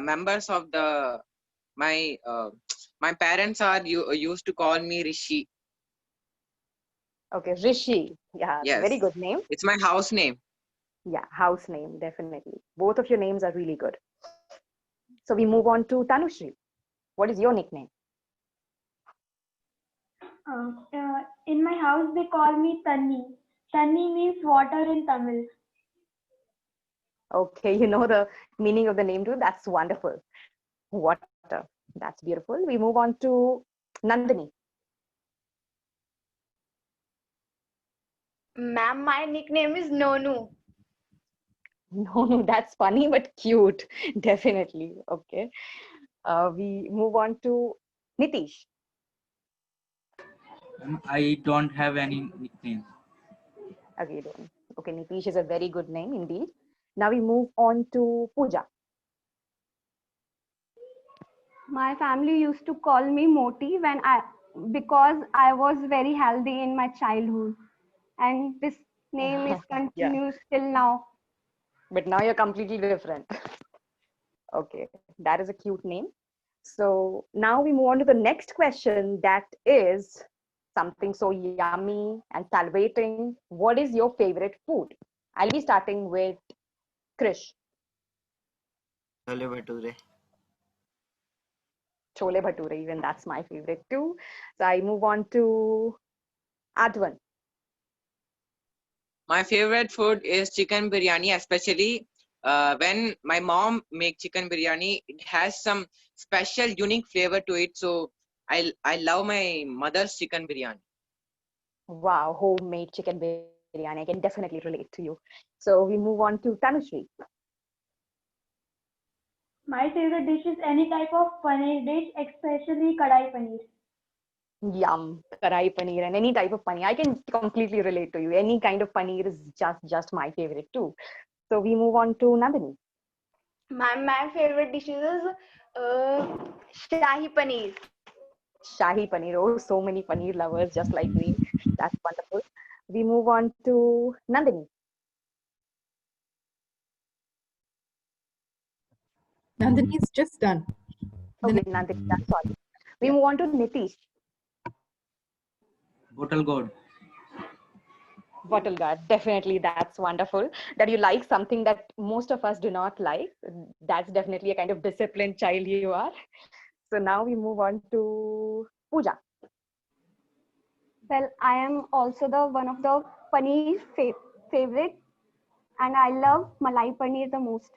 members of the my my parents are used to call me Rishi. Okay, Rishi. Yeah, very Yes, good name. it's my house name. Yeah, house name, definitely. Both of your names are really good. So we move on to Tanushri. What is your nickname? In my house, they call me Tanni. Tanni means water in Tamil. Okay, you know the meaning of the name too. That's wonderful. Water. That's beautiful. We move on to Nandini. Ma'am, my nickname is Nonu. No, that's funny but cute. Definitely. Okay. We move on to Nitish. I don't have any nicknames. Okay, don't. Okay, Nitish is a very good name indeed. Now we move on to Pooja. My family used to call me Moti because I was very healthy in my childhood. And this name is Yeah, continues till now. but now you're completely different. Okay, that is a cute name. So now we move on to the next question that is something so yummy and salivating. What is your favorite food? I'll be starting with Krish. Chole Bhature. Chole Bhature, even that's my favorite too. So I move on to Adwan. My favorite food is chicken biryani, especially when my mom make chicken biryani. It has some special, unique flavor to it. So I love my mother's chicken biryani. Wow, homemade chicken biryani. I can definitely relate to you. So we move on to Tanushri. My favorite dish is any type of paneer dish, especially kadai paneer. Yum, karai paneer and any type of paneer. I can completely relate to you. Any kind of paneer is just my favorite too. So we move on to Nandini. My favorite dishes is Shahi Paneer. Shahi paneer. Oh, so many paneer lovers just like me. That's wonderful. We move on to Nandini. Nandini is just done. Okay, Nandini, that's all. We move on to Nitish. Bottle gourd. Bottle guard, definitely that's wonderful. That you like something that most of us do not like. That's definitely a kind of disciplined child you are. So now we move on to Pooja. Well, I am also the one of the paneer favorite, and I love malai paneer the most.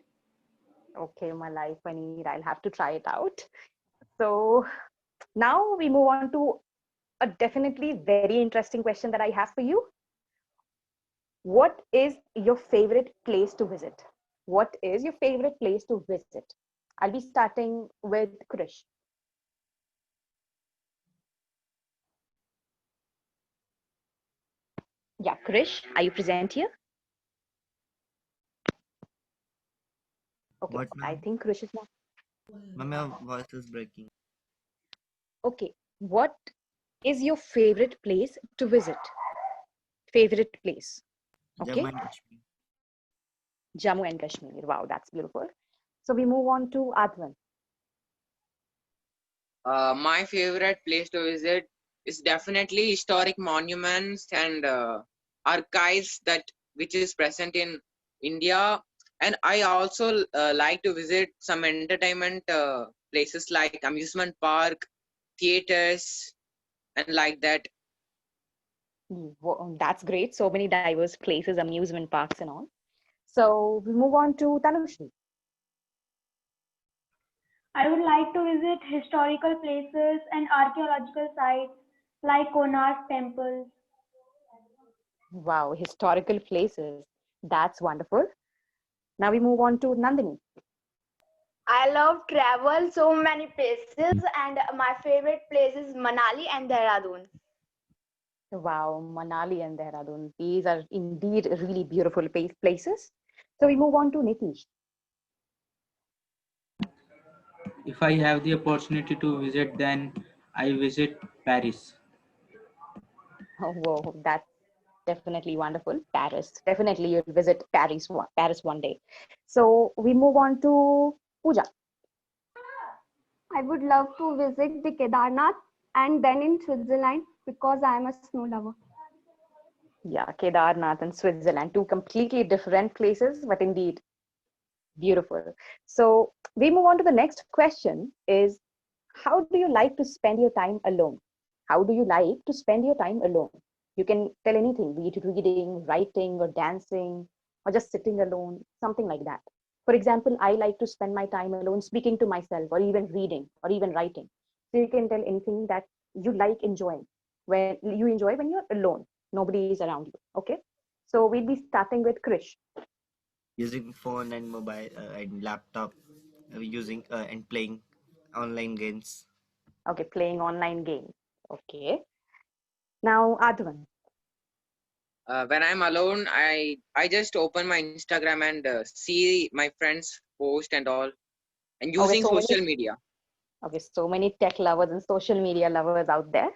Okay, malai paneer. I'll have to try it out. So now we move on to a definitely very interesting question that I have for you. What is your favorite place to visit? What is your favorite place to visit? I'll be starting with Krish. Yeah, Krish, are you present here? Okay, What, I ma'am? think Krish is not. Ma'am, your voice is breaking. Okay, what is your favorite place to visit? Favorite place? Okay, Jammu and Kashmir. Jammu and Kashmir. Wow, that's beautiful. So we move on to Advan. My favorite place to visit is definitely historic monuments and archives that which is present in India. And I also like to visit some entertainment places like amusement park, theaters, and like that. That's great. So many diverse places, amusement parks and all. So we move on to Tanushri. I would like to visit historical places and archaeological sites like Konark Temple. Wow, historical places. That's wonderful. Now we move on to Nandini. I love travel so many places, and my favorite place is Manali and Dehradun. Wow, Manali and Dehradun. These are indeed really beautiful places. So we move on to Nitish. If I have the opportunity to visit, then I visit Paris. Oh, whoa, that's definitely wonderful. Paris. Definitely you'll visit Paris one day. So we move on to Pooja. I would love to visit the Kedarnath and then in Switzerland because I am a snow lover. Yeah, Kedarnath and Switzerland, two completely different places, but indeed beautiful. So we move on to the next question is, how do you like to spend your time alone? How do you like to spend your time alone? You can tell anything, be it reading, writing, or dancing, or just sitting alone, something like that. For example, I like to spend my time alone speaking to myself, or even reading, or even writing. So you can tell anything that you like enjoying when you enjoy when you're alone. Nobody is around you. Okay. So we'll be starting with Krish. Using phone and mobile and laptop, using and playing online games. Okay, playing online games. Okay. Now, Advan. When I'm alone, I just open my Instagram and see my friends post and all, and Okay, using social media. so many tech lovers and social media lovers out there.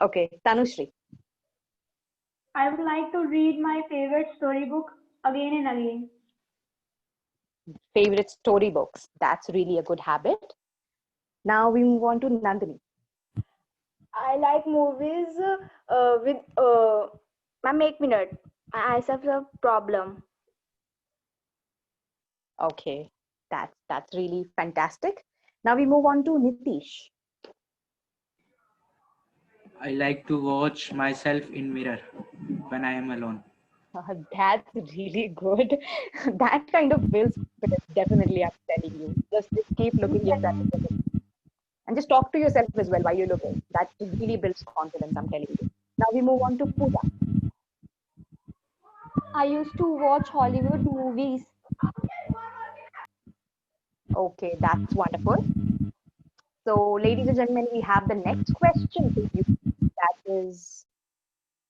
Okay, Tanushri. I would like to read my favorite storybook again and again. Favorite storybooks. That's really a good habit. Now we move on to Nandini. I like movies with my make minute. I have a problem. Okay, that's really fantastic. Now we move on to Nitish. I like to watch myself in mirror when I am alone. That's really good. That kind of builds confidence, definitely, I'm telling you. Just keep looking yourself in the mirror. And just talk to yourself as well while you're looking. That really builds confidence, I'm telling you. Now we move on to Pooja. I used to watch Hollywood movies. Okay, that's wonderful. So, ladies and gentlemen, we have the next question for you. That is,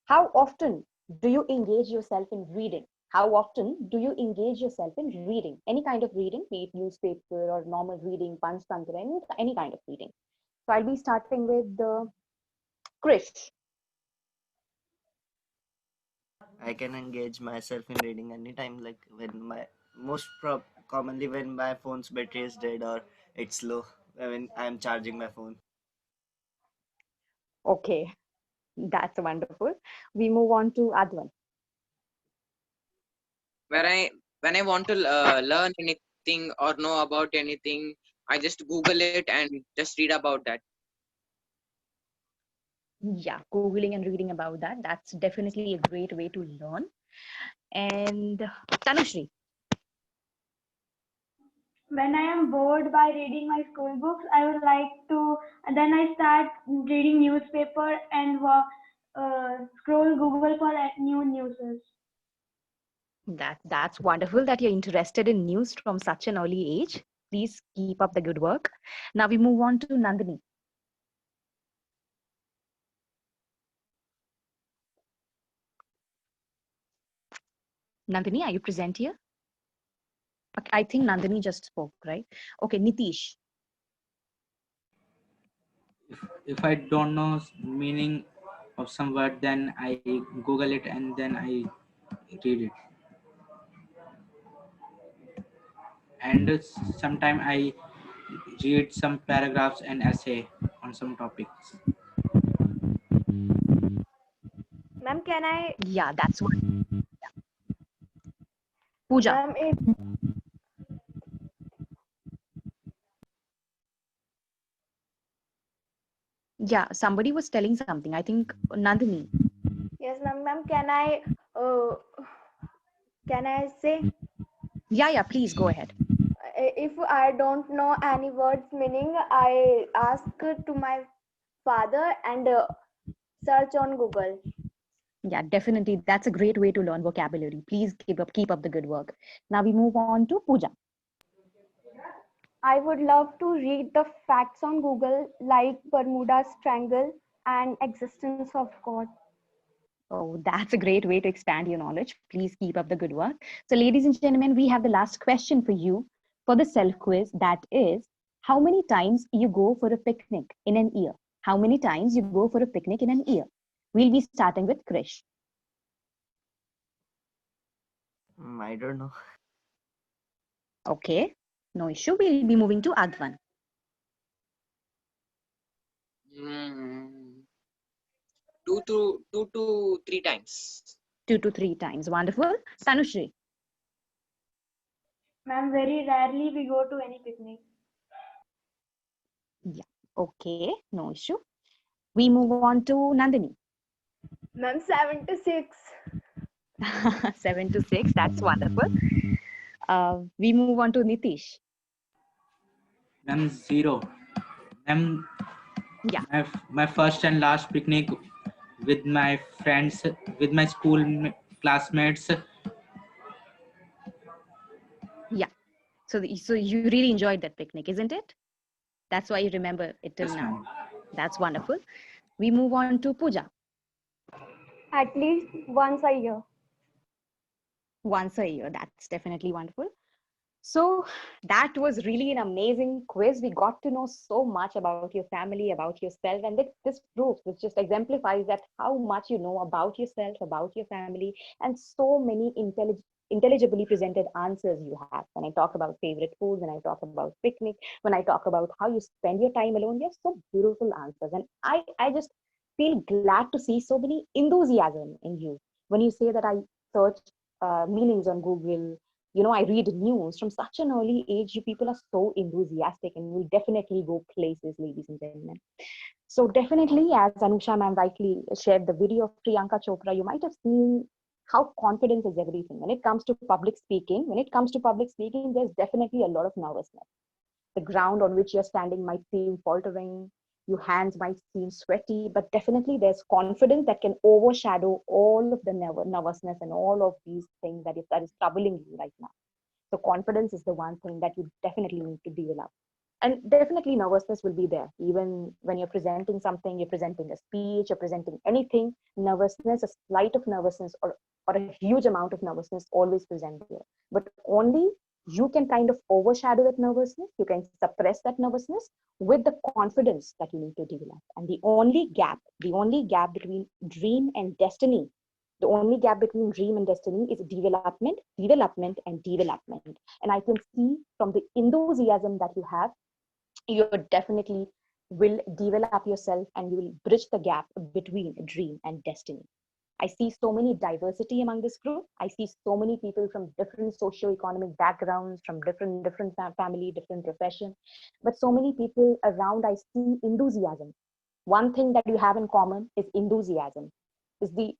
how often do you engage yourself in reading? How often do you engage yourself in reading? Any kind of reading, be it newspaper or normal reading, Panchtantra, any kind of reading. So I'll be starting with Krish. I can engage myself in reading anytime, like when my commonly when my phone's battery is dead or it's low, when I'm charging my phone. Okay, that's wonderful. We move on to Advan. When I want to learn anything or know about anything, I just Google it and just read about that. Yeah, Googling and reading about that. That's definitely a great way to learn. And Tanushri. When I am bored by reading my school books, I would like to, then I start reading newspaper and scroll Google for new news. That's wonderful that you're interested in news from such an early age. Please keep up the good work. Now we move on to Nandini. Nandini, are you present here? Okay, I think Nandini just spoke, right? Okay, Nitish. If I don't know meaning of some word, then I Google it and then I read it. And sometimes I read some paragraphs and essay on some topics. Ma'am, can I? Yeah, that's what. Pooja. Ma'am, if Yeah, somebody was telling something. I think Nandini. yes, ma'am, can I say? Yeah, please go ahead. If I don't know any words meaning, I ask to my father and search on Google. Yeah, definitely. That's a great way to learn vocabulary. Please keep up the good work. Now we move on to Pooja. I would love to read the facts on Google, like Bermuda's Triangle and existence of God. Oh, that's a great way to expand your knowledge. Please keep up the good work. So, ladies and gentlemen, we have the last question for you for the self quiz. That is, how many times you go for a picnic in an year? How many times you go for a picnic in an year? We'll be starting with Krish. I don't know. Okay, no issue. We'll be moving to Advan. Two to three times. 2 to 3 times. Wonderful. Tanushri. Ma'am, very rarely we go to any picnic. Yeah. Okay, no issue. We move on to Nandini. Ma'am, 7 to 6. 7 to 6. That's wonderful. We move on to Nitish. Then 0. Then yeah. My first and last picnic with my friends, with my school classmates. Yeah. So you really enjoyed that picnic, isn't it? That's why you remember it till now. That's wonderful. We move on to Pooja. At least once a year. Once a year. That's definitely wonderful. So that was really an amazing quiz. We got to know so much about your family, about yourself, and this proves, this just exemplifies that how much you know about yourself, about your family, and so many intelligibly presented answers you have. When I talk about favorite foods, when I talk about picnic, when I talk about how you spend your time alone, they're so beautiful answers. And I just feel glad to see so many enthusiasm in you. When you say that I search meanings on Google, I read news from such an early age. You people are so enthusiastic and will definitely go places, ladies and gentlemen. So definitely, as Anusha ma'am rightly shared the video of Priyanka Chopra, you might have seen how confidence is everything. When it comes to public speaking, there's definitely a lot of nervousness. The ground on which you're standing might seem faltering. Your hands might seem sweaty, but definitely there's confidence that can overshadow all of the nervousness and all of these things that is troubling you right now. So confidence is the one thing that you definitely need to develop. And definitely nervousness will be there. Even when you're presenting something, you're presenting a speech, you're presenting anything, nervousness, a slight of nervousness or a huge amount of nervousness always present there. But only you can kind of overshadow that nervousness. You can suppress that nervousness with the confidence that you need to develop. And the only gap between dream and destiny, the only gap between dream and destiny is development, development, and development. And I can see from the enthusiasm that you have, you definitely will develop yourself and you will bridge the gap between dream and destiny. I see so many diversity among this group. I see so many people from different socio-economic backgrounds, from different family, different profession, but so many people around. I see enthusiasm. One thing that you have in common is enthusiasm, is the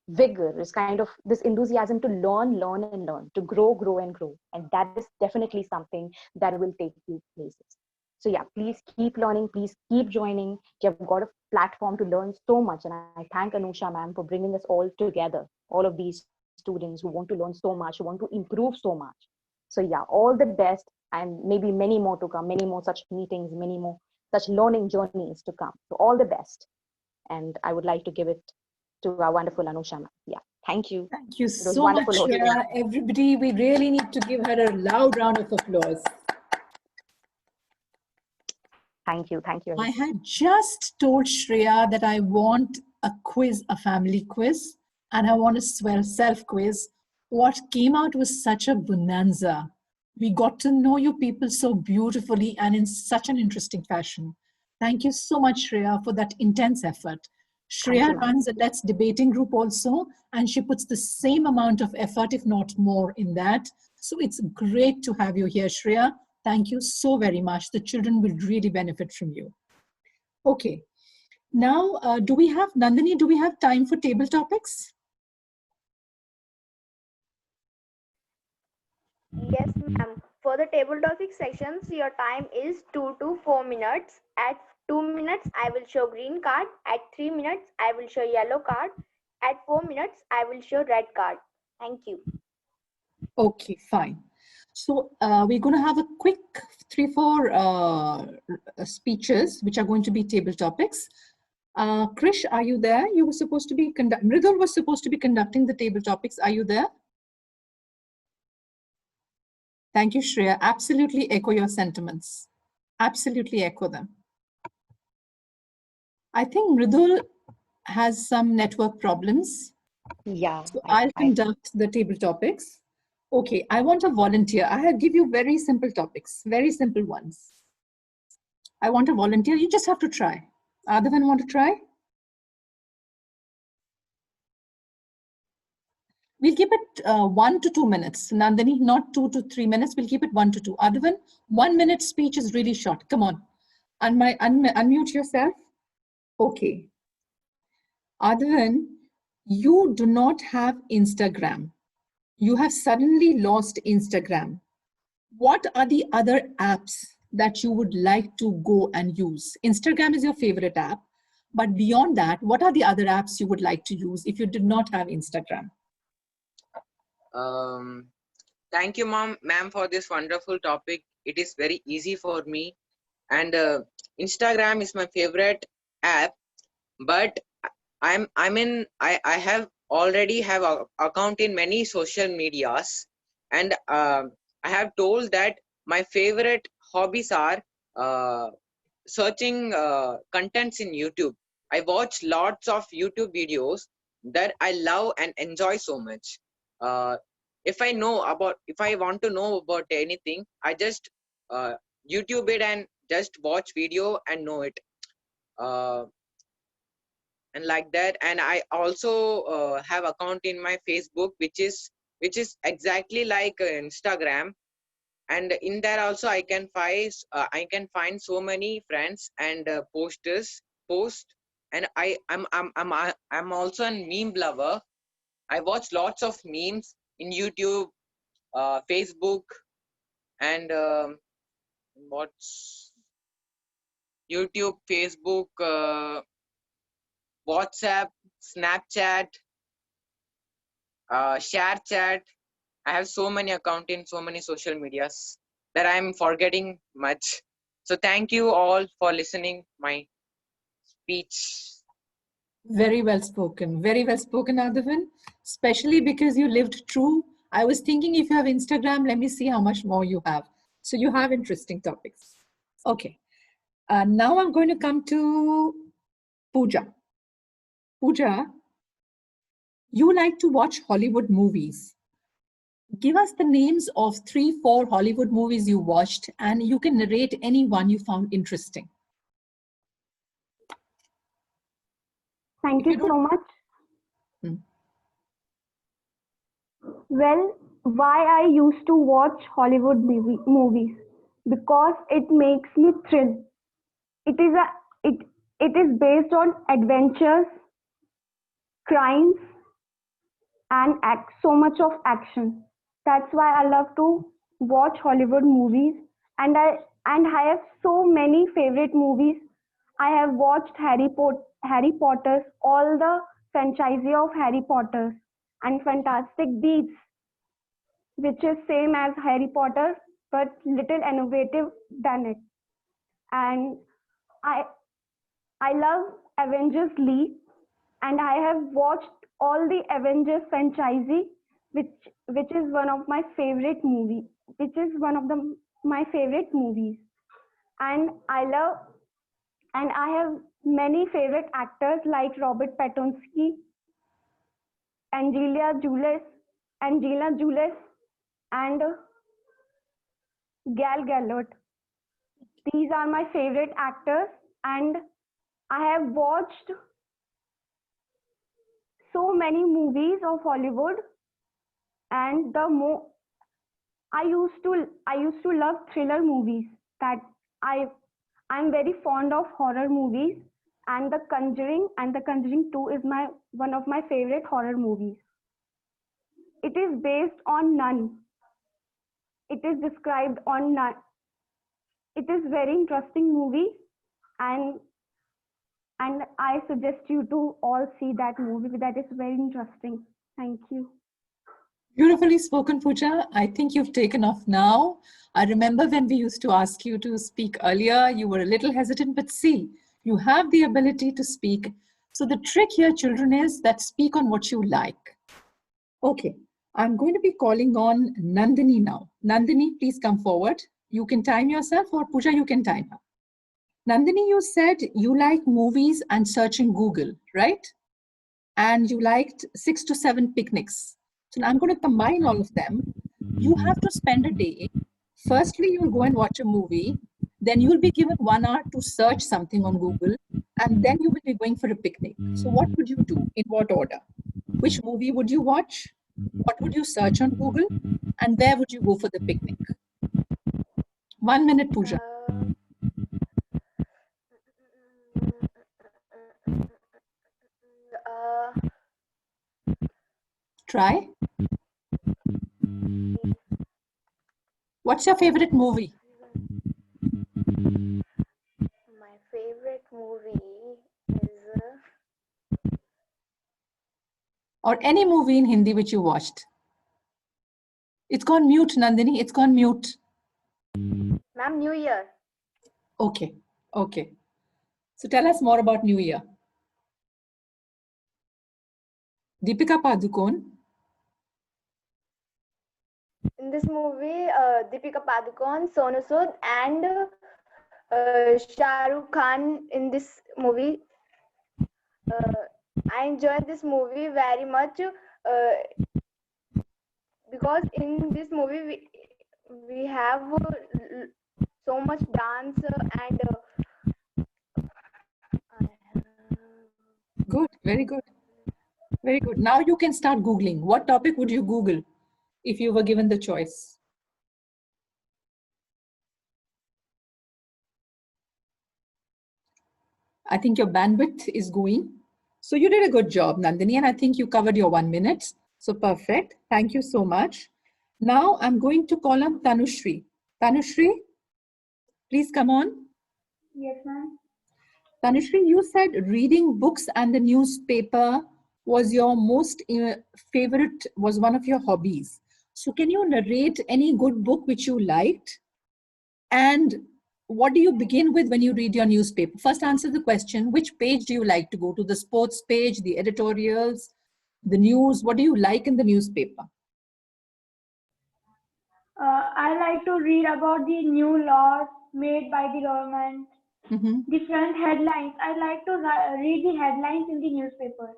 vigor, is kind of this enthusiasm to learn and learn, to grow and grow. And that is definitely something that will take you places. So yeah, please keep learning, please keep joining. You've got a platform to learn so much. And I thank Anusha ma'am for bringing us all together, all of these students who want to learn so much, who want to improve so much. So yeah, all the best, and maybe many more to come, many more such meetings, many more such learning journeys to come. So all the best. And I would like to give it to our wonderful Anusha ma'am. Yeah, thank you. Thank you so much, hosting. Shreya. Everybody, we really need to give her a loud round of applause. Thank you. I had just told Shreya that I want a quiz, a family quiz, and I want a self-quiz. What came out was such a bonanza. We got to know you people so beautifully and in such an interesting fashion. Thank you so much, Shreya, for that intense effort. Shreya runs a Let's Debating group also, and she puts the same amount of effort, if not more, in that. So it's great to have you here, Shreya. Thank you so very much. The children will really benefit from you. Okay. Now, do we have, Nandini, do we have time for table topics? Yes, ma'am. For the table topic sections, your time is 2 to 4 minutes. At 2 minutes, I will show green card. At 3 minutes, I will show yellow card. At 4 minutes, I will show red card. Thank you. Okay, fine. So we're going to have a quick 3-4 speeches, which are going to be table topics. Krish, are you there? You were supposed to be Mridul was supposed to be conducting the table topics. Are you there? Thank you, Shreya. Absolutely echo your sentiments. Absolutely echo them. I think Mridul has some network problems. Yeah. So I'll conduct the table topics. Okay, I want a volunteer. I'll give you very simple topics, very simple ones. I want a volunteer. You just have to try. Adhavan, want to try? We'll keep it 1 to 2 minutes. Nandini, not 2 to 3 minutes. We'll keep it 1 to 2. Adhavan, 1 minute speech is really short. Come on. Unmute yourself. Okay. Adhavan, you do not have Instagram. You have suddenly lost Instagram. What are the other apps that you would like to go and use? Instagram is your favorite app, but beyond that, what are the other apps you would like to use if you did not have Instagram? Thank you, ma'am, for this wonderful topic. It is very easy for me, and Instagram is my favorite app. But I have already have an account in many social medias, and I have told that my favorite hobbies are searching contents in YouTube. I watch lots of YouTube videos that I love and enjoy so much. If I want to know about anything, I just YouTube it and just watch video and know it. And like that, and I also have account in my Facebook, which is exactly like Instagram, and in there also I can find so many friends and post, and I'm also a meme lover. I watch lots of memes in YouTube, Facebook, and what's YouTube, Facebook, WhatsApp, Snapchat, ShareChat. I have so many accounts in so many social medias that I'm forgetting much. So thank you all for listening my speech. Very well spoken, Adavan, especially because you lived true. I was thinking if you have Instagram, let me see how much more you have. So you have interesting topics. Okay. Now I'm going to come to Pooja. Pooja, you like to watch Hollywood movies. Give us the names of 3-4 Hollywood movies you watched, and you can narrate any one you found interesting. Thank you so much. Well, why I used to watch Hollywood movies? Because it makes me thrill. It is based on adventures, crimes, and so much of action. That's why I love to watch Hollywood movies, and I have so many favorite movies. I have watched Harry Potter, all the franchise of Harry Potter, and Fantastic Beasts, which is same as Harry Potter but little innovative than it. And I love Avengers League, and I have watched all the Avengers franchise, which is one of my favorite movies. My favorite movies, and I have many favorite actors like Robert Pattinson, Angelina Jolie, and Gal Gadot. These are my favorite actors, and I have watched so many movies of Hollywood, and I used to love thriller movies. That I'm very fond of horror movies, and The Conjuring 2 is one of my favorite horror movies. It is based on Nun. It is described on Nun. It is very interesting movie, and I suggest you to all see that movie. That is very interesting. Thank you. Beautifully spoken, Pooja. I think you've taken off now. I remember when we used to ask you to speak earlier, you were a little hesitant, but see, you have the ability to speak. So the trick here, children, is that speak on what you like. Okay, I'm going to be calling on Nandini now. Nandini, please come forward. You can time yourself, or Pooja, you can time her. Nandini, you said you like movies and searching Google, right? And you liked 6 to 7 picnics. So I'm going to combine all of them. You have to spend a day. Firstly, you'll go and watch a movie. Then you'll be given 1 hour to search something on Google. And then you will be going for a picnic. So what would you do? In what order? Which movie would you watch? What would you search on Google? And where would you go for the picnic? 1 minute, Pooja. Try. What's your favorite movie? My favorite movie is Or any movie in Hindi which you watched. It's gone mute, Nandini. It's gone mute. Ma'am, New Year. Okay. Okay. So tell us more about New Year. Deepika Padukone. In this movie, Deepika Padukone, Sonu Sood, and Shah Rukh Khan in this movie. I enjoyed this movie very much because in this movie we have so much dance and Good. Very good. Very good. Now you can start Googling. What topic would you Google if you were given the choice? I think your bandwidth is going. So you did a good job, Nandini, and I think you covered your 1 minute. So perfect. Thank you so much. Now I'm going to call on Tanushri. Tanushri, please come on. Yes, ma'am. Tanushri, you said reading books and the newspaper was your most favorite, was one of your hobbies. So can you narrate any good book which you liked? And what do you begin with when you read your newspaper? First, answer the question, which page do you like to go to? The sports page, the editorials, the news? What do you like in the newspaper? I like to read about the new laws made by the government, different headlines. I like to read the headlines in the newspaper.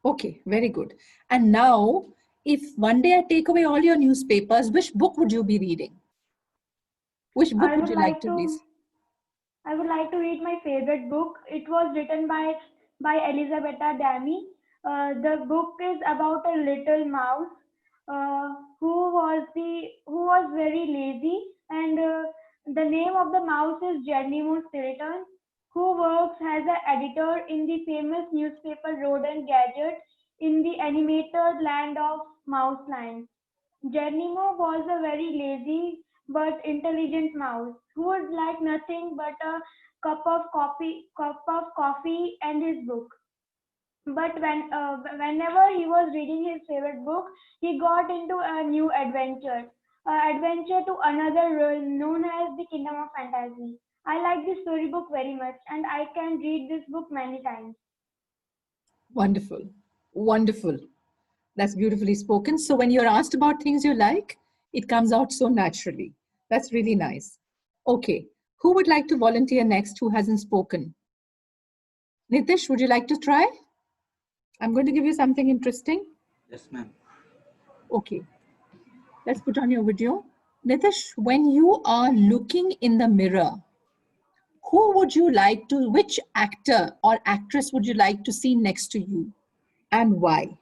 Okay, very good. And now, if one day I take away all your newspapers, which book would you be reading? Which book would you like to read? I would like to read my favorite book. It was written by Elisabetta Dami. The book is about a little mouse who was very lazy, and the name of the mouse is Geronimo Stilton, who works as an editor in the famous newspaper Road and Gadget in the animated land of Mouseland. Geronimo was a very lazy but intelligent mouse who would like nothing but a cup of coffee and his book. But whenever he was reading his favorite book, he got into a new adventure to another world known as the Kingdom of Fantasy. I like this storybook very much, and I can read this book many times. Wonderful. Wonderful. That's beautifully spoken. So when you're asked about things you like, it comes out so naturally. That's really nice. Okay. Who would like to volunteer next who hasn't spoken? Nitish, would you like to try? I'm going to give you something interesting. Yes, ma'am. Okay. Let's put on your video. Nitish, when you are looking in the mirror, who would you like to, which actor or actress would you like to see next to you, and why?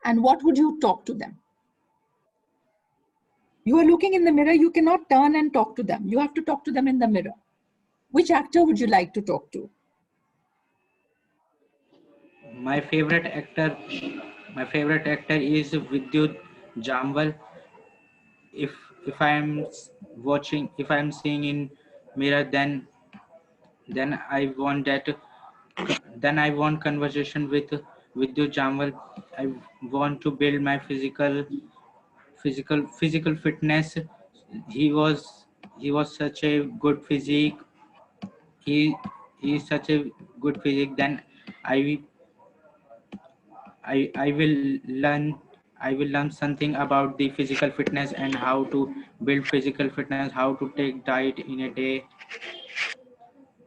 And what would you talk to them? You are looking in the mirror, you cannot turn and talk to them. You have to talk to them in the mirror. Which actor would you like to talk to? My favorite actor is Vidyut Jamwal. If I'm watching, if I'm seeing in mirror, then I want conversation with Vidyut Jamwal. I want to build my physical fitness. He was such a good physique. He is such a good physique. Then I I will learn something about the physical fitness and how to build physical fitness, how to take diet in a day.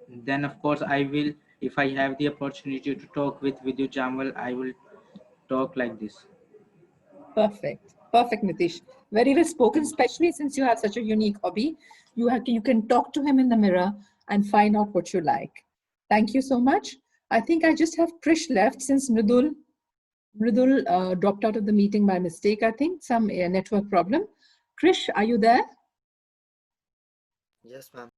Then of course I will, if I have the opportunity to talk with Vidyu Jamwal, I will talk like this. Perfect. Perfect, Nitish. Very well spoken, especially since you have such a unique hobby. You can talk to him in the mirror and find out what you like. Thank you so much. I think I just have Krish left since Mridul dropped out of the meeting by mistake, I think, some network problem. Krish, are you there? Yes, ma'am.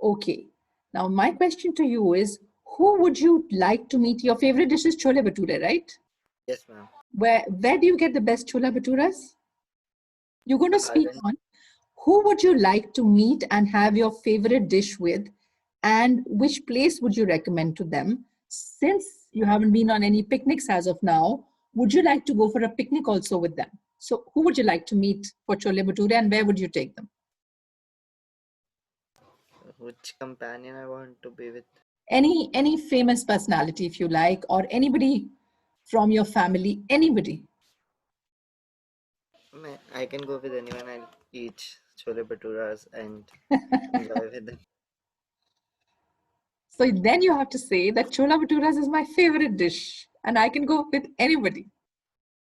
Okay. Now, my question to you is, who would you like to meet? Your favorite dish is chole bhature, right? Yes, ma'am. Where do you get the best chola bhaturas? You're going to speak on. Who would you like to meet and have your favorite dish with? And which place would you recommend to them? Since you haven't been on any picnics as of now, would you like to go for a picnic also with them? So who would you like to meet for chole bhature and where would you take them? Which companion I want to be with? Any famous personality if you like, or anybody from your family, anybody. I can go with anyone. I'll eat chole bhaturas and enjoy with them. So then you have to say that chola bhaturas is my favorite dish and I can go with anybody.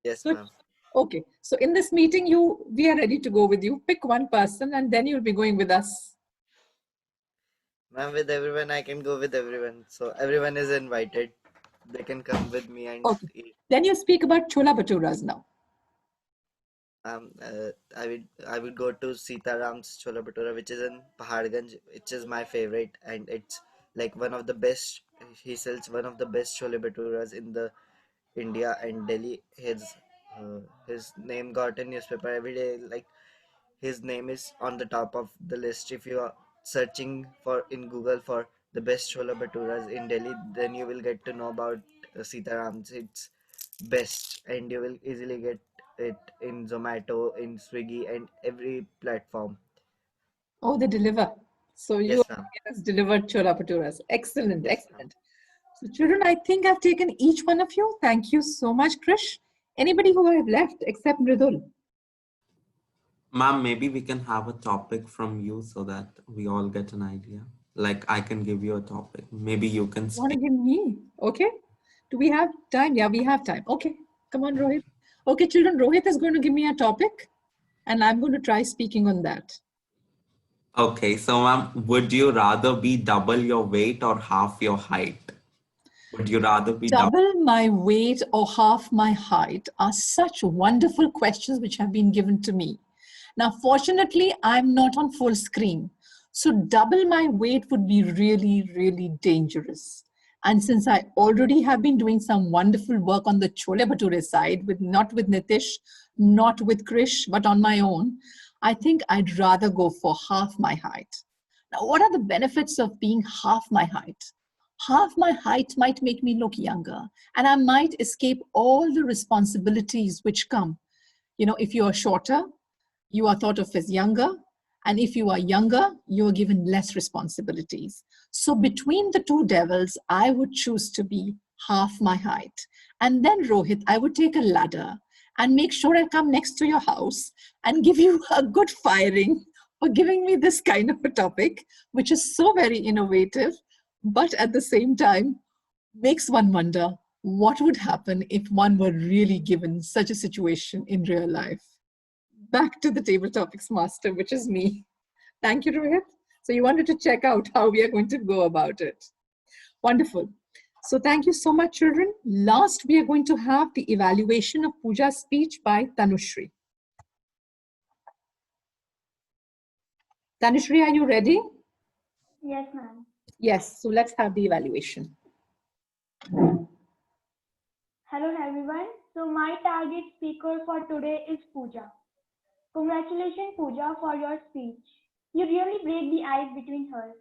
Yes, ma'am. Okay. So in this meeting, we are ready to go with you. Pick one person and then you'll be going with us. Ma'am, with everyone, I can go with everyone. So everyone is invited. They can come with me and eat. Then you speak about chola bhaturas now. I would go to Sitaram's Chola Bhatura, which is in Paharganj, which is my favorite, and it's like one of the best. He sells one of the best Chole Bhaturas in the India and Delhi. His name got in newspaper every day. Like his name is on the top of the list. If you are searching for in Google for the best Chola Bhaturas in Delhi, then you will get to know about Sitaram's. It's best, and you will easily get it in Zomato, in Swiggy, and every platform. Oh, they deliver. So you Yes, ma'am. has delivered Chola Bhaturas. Excellent, Yes, ma'am. excellent. So children, I think I've taken each one of you. Thank you so much, Krish. Anybody who I have left except Mridul? Ma'am, maybe we can have a topic from you so that we all get an idea. Like I can give you a topic. Maybe you can Want to speak. give me? Okay. Do we have time? Yeah, we have time. Okay. Come on, Rohit. Okay, children, Rohit is going to give me a topic and I'm going to try speaking on that. Okay, so ma'am, would you rather be double your weight or half your height? Would you rather be Double my weight or half my height are such wonderful questions which have been given to me. Now, fortunately, I'm not on full screen. So double my weight would be really, really dangerous. And since I already have been doing some wonderful work on the Chole Bhature side, not with Nitish, not with Krish, but on my own, I think I'd rather go for half my height. Now, what are the benefits of being half my height? Half my height might make me look younger, and I might escape all the responsibilities which come. You know, if you are shorter, you are thought of as younger, and if you are younger, you are given less responsibilities. So between the two devils, I would choose to be half my height. And then, Rohit, I would take a ladder and make sure I come next to your house and give you a good firing for giving me this kind of a topic, which is so very innovative, but at the same time makes one wonder what would happen if one were really given such a situation in real life. Back to the table topics master, which is me. Thank you, Rohit. So you wanted to check out how we are going to go about it. Wonderful. So thank you so much, children. Last, we are going to have the evaluation of Pooja's speech by Tanushri. Tanushri, are you ready? Yes, ma'am. Yes, so let's have the evaluation. Hello, everyone. So my target speaker for today is Pooja. Congratulations, Pooja, for your speech. You really break the ice between us.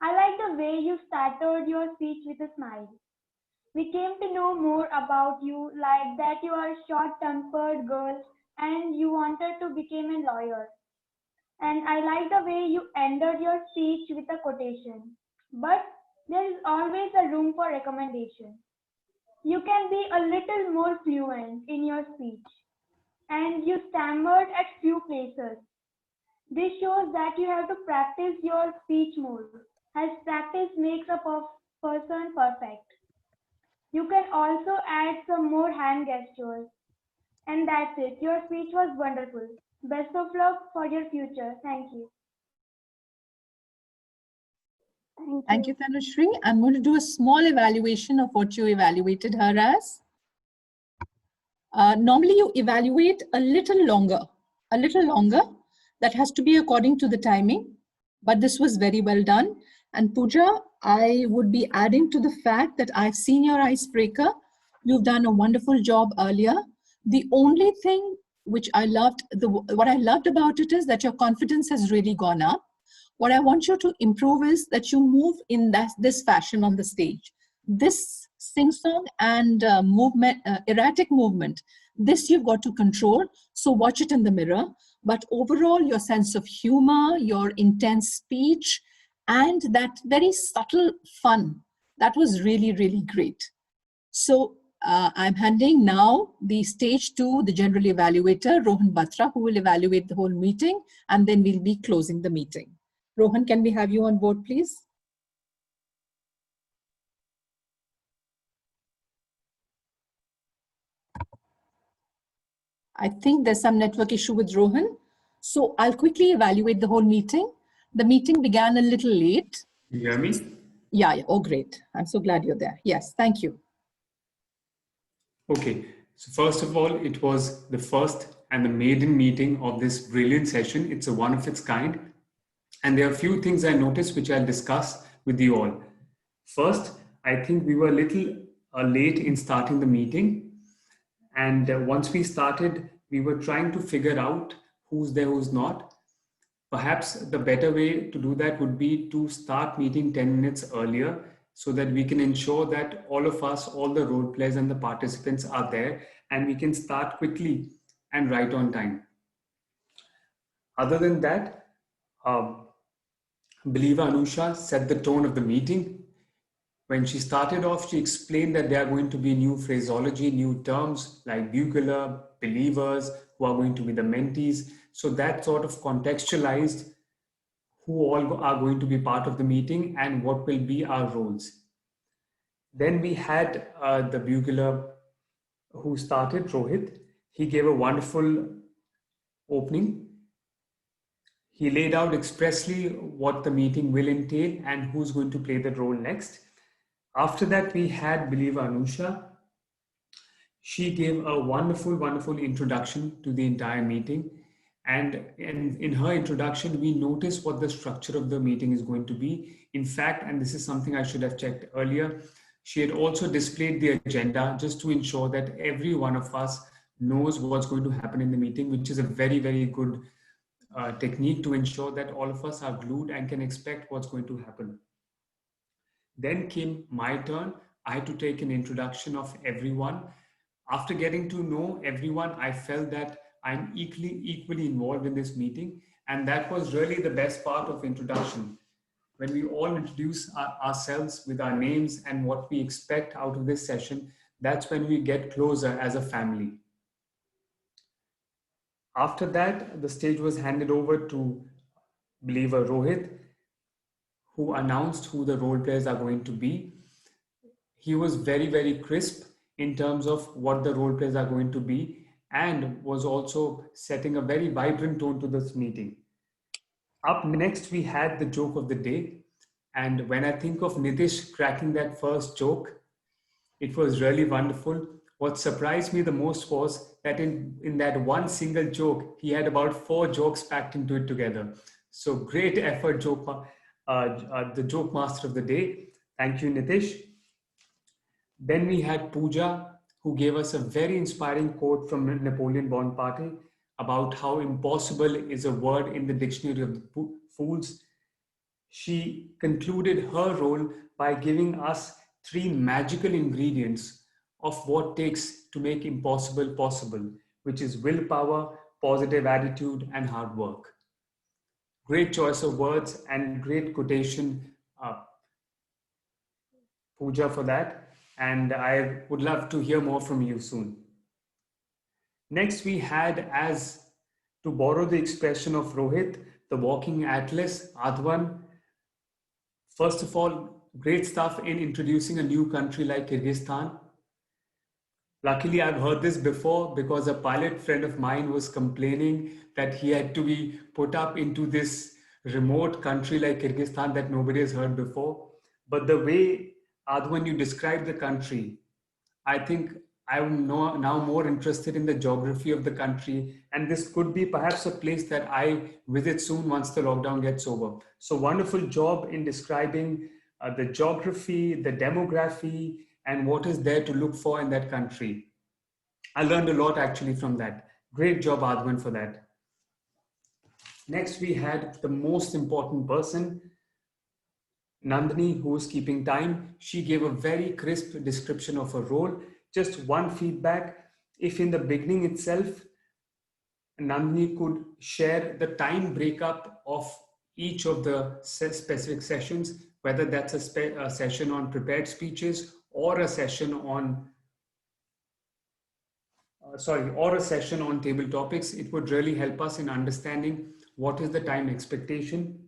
I like the way you started your speech with a smile. We came to know more about you, like that you are a short-tempered girl and you wanted to become a lawyer. And I like the way you ended your speech with a quotation. But there is always a room for recommendation. You can be a little more fluent in your speech. And you stammered at few places. This shows that you have to practice your speech more, as practice makes a person perfect. You can also add some more hand gestures. And that's it. Your speech was wonderful. Best of luck for your future. Thank you. Thank you, Tanushri. I'm going to do a small evaluation of what you evaluated her as. Normally, you evaluate a little longer. That has to be according to the timing, but this was very well done. And Pooja, I would be adding to the fact that I've seen your icebreaker. You've done a wonderful job earlier. The only thing which I loved, what I loved about it is that your confidence has really gone up. What I want you to improve is that you move in this fashion on the stage. This sing-song and erratic movement, this you've got to control. So watch it in the mirror. But overall, your sense of humor, your intense speech, and that very subtle fun, that was really, really great. So I'm handing now the stage to the general evaluator, Rohan Batra, who will evaluate the whole meeting, and then we'll be closing the meeting. Rohan, can we have you on board, please? I think there's some network issue with Rohan. So I'll quickly evaluate the whole meeting. The meeting began a little late. You hear me? Yeah. Oh, great. I'm so glad you're there. Yes, thank you. Okay. So first of all, it was the first and the maiden meeting of this brilliant session. It's a one of its kind. And there are a few things I noticed which I'll discuss with you all. First, I think we were a little late in starting the meeting. And once we started, we were trying to figure out who's there, who's not. Perhaps the better way to do that would be to start meeting 10 minutes earlier so that we can ensure that all of us, all the role players and the participants are there and we can start quickly and right on time. Other than that, Believer Anusha set the tone of the meeting. When she started off, she explained that there are going to be new phraseology, new terms like bugler, believers, who are going to be the mentees. So that sort of contextualized who all are going to be part of the meeting and what will be our roles. Then we had the bugler who started, Rohit. He gave a wonderful opening. He laid out expressly what the meeting will entail and who's going to play the role next. After that, we had Believer Anusha. She gave a wonderful, wonderful introduction to the entire meeting. And in her introduction, we noticed what the structure of the meeting is going to be. In fact, and this is something I should have checked earlier, she had also displayed the agenda just to ensure that every one of us knows what's going to happen in the meeting, which is a very, very good technique to ensure that all of us are glued and can expect what's going to happen. Then came my turn. I had to take an introduction of everyone. After getting to know everyone, I felt that I'm equally involved in this meeting. And that was really the best part of introduction. When we all introduce ourselves with our names and what we expect out of this session, that's when we get closer as a family. After that, the stage was handed over to Believer Rohit, who announced who the role players are going to be. He was very, very crisp in terms of what the role players are going to be and was also setting a very vibrant tone to this meeting. Up next, we had the joke of the day. And when I think of Nitish cracking that first joke, it was really wonderful. What surprised me the most was that in that one single joke, he had about 4 jokes packed into it together. So great effort, the joke master of the day. Thank you, Nitish. Then we had Pooja, who gave us a very inspiring quote from Napoleon Bonaparte about how impossible is a word in the dictionary of the fools. She concluded her role by giving us 3 magical ingredients of what takes to make impossible possible, which is willpower, positive attitude, and hard work. Great choice of words and great quotation, Pooja, for that. And I would love to hear more from you soon. Next, we had, as to borrow the expression of Rohit, the walking atlas, Advan. First of all, great stuff in introducing a new country like Kyrgyzstan. Luckily, I've heard this before because a pilot friend of mine was complaining that he had to be put up into this remote country like Kyrgyzstan that nobody has heard before. But the way, Advan, you described the country, I think I'm now more interested in the geography of the country. And this could be perhaps a place that I visit soon once the lockdown gets over. So wonderful job in describing the geography, the demography, and what is there to look for in that country. I learned a lot actually from that. Great job, Advan, for that. Next, we had the most important person, Nandini, who was keeping time. She gave a very crisp description of her role. Just one feedback, if in the beginning itself, Nandini could share the time breakup of each of the specific sessions, whether that's a session on prepared speeches or a session on table topics, it would really help us in understanding what is the time expectation.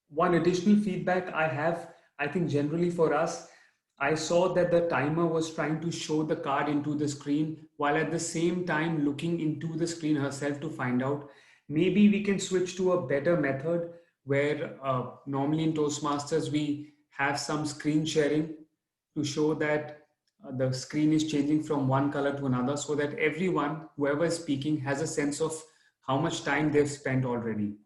One additional feedback I have, I think generally for us, I saw that the timer was trying to show the card into the screen while at the same time looking into the screen herself to find out. Maybe we can switch to a better method where normally in Toastmasters, we have some screen sharing to show that the screen is changing from one color to another so that everyone, whoever is speaking, has a sense of how much time they've spent already.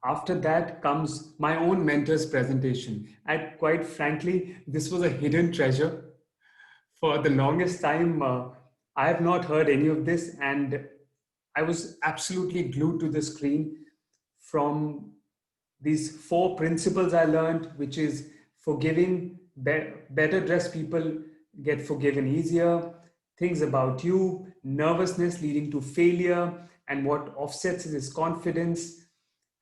After that comes my own mentor's presentation. And quite frankly, this was a hidden treasure. For the longest time, I have not heard any of this, and I was absolutely glued to the screen from these 4 principles I learned, which is forgiving, better dressed people get forgiven easier, things about you, nervousness leading to failure, and what offsets it is confidence,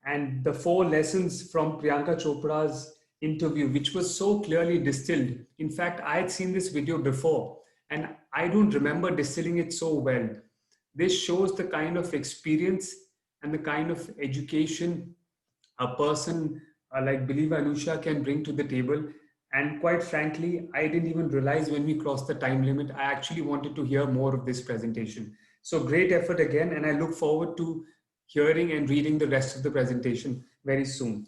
and the 4 lessons from Priyanka Chopra's interview, which was so clearly distilled. In fact, I had seen this video before and I don't remember distilling it so well. This shows the kind of experience and the kind of education a person like Believer Anusha can bring to the table. And quite frankly, I didn't even realize when we crossed the time limit, I actually wanted to hear more of this presentation. So great effort again, and I look forward to hearing and reading the rest of the presentation very soon.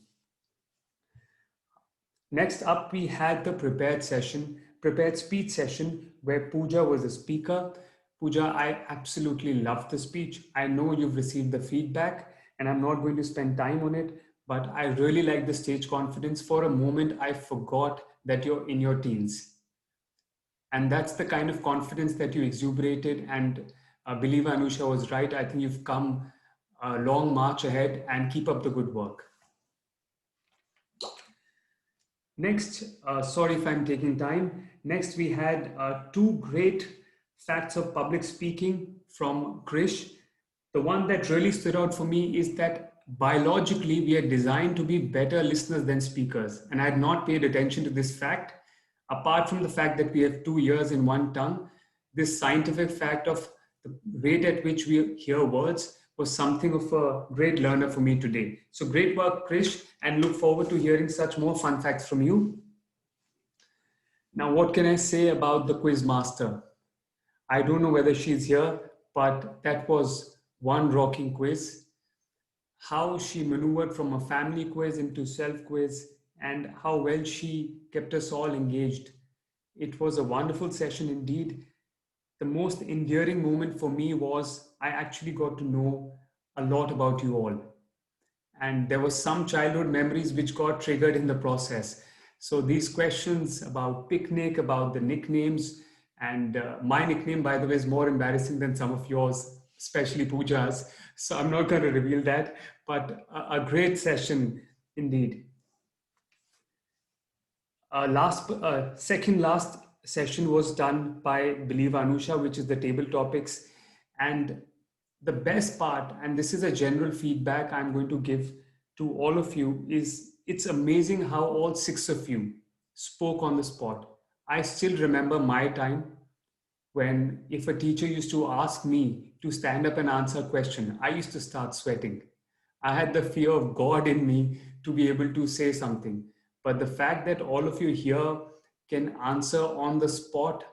Next up, we had the prepared speech session, where Pooja was the speaker. Pooja, I absolutely loved the speech. I know you've received the feedback, and I'm not going to spend time on it, but I really like the stage confidence. For a moment, I forgot that you're in your teens. And that's the kind of confidence that you exuberated, and Believer Anusha was right. I think you've come a long march ahead, and keep up the good work. Next, sorry if I'm taking time. Next, we had 2 great facts of public speaking from Krish. The one that really stood out for me is that biologically, we are designed to be better listeners than speakers. And I had not paid attention to this fact. Apart from the fact that we have 2 ears in one tongue, this scientific fact of the rate at which we hear words was something of a great learner for me today. So great work, Krish, and look forward to hearing such more fun facts from you. Now, what can I say about the quiz master? I don't know whether she's here, but that was one rocking quiz. How she maneuvered from a family quiz into self-quiz, and how well she kept us all engaged. It was a wonderful session indeed. The most endearing moment for me was I actually got to know a lot about you all. And there were some childhood memories which got triggered in the process. So these questions about picnic, about the nicknames, and my nickname, by the way, is more embarrassing than some of yours, especially Pooja's. So I'm not going to reveal that, but a great session indeed. Second last session was done by Believer Anusha, which is the table topics. And the best part, and this is a general feedback I'm going to give to all of you, is it's amazing how all 6 of you spoke on the spot. I still remember my time when if a teacher used to ask me to stand up and answer a question, I used to start sweating. I had the fear of God in me to be able to say something. But the fact that all of you here can answer on the spot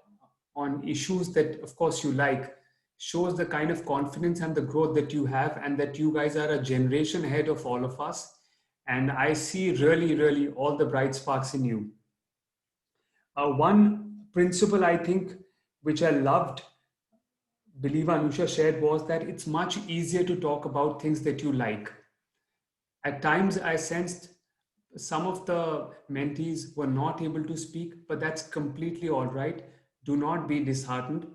on issues that, of course, you like, shows the kind of confidence and the growth that you have, and that you guys are a generation ahead of all of us. And I see really, really all the bright sparks in you. One principle, I think, which I loved, Believer Anusha shared, was that it's much easier to talk about things that you like. At times, I sensed some of the mentees were not able to speak, but that's completely all right. Do not be disheartened.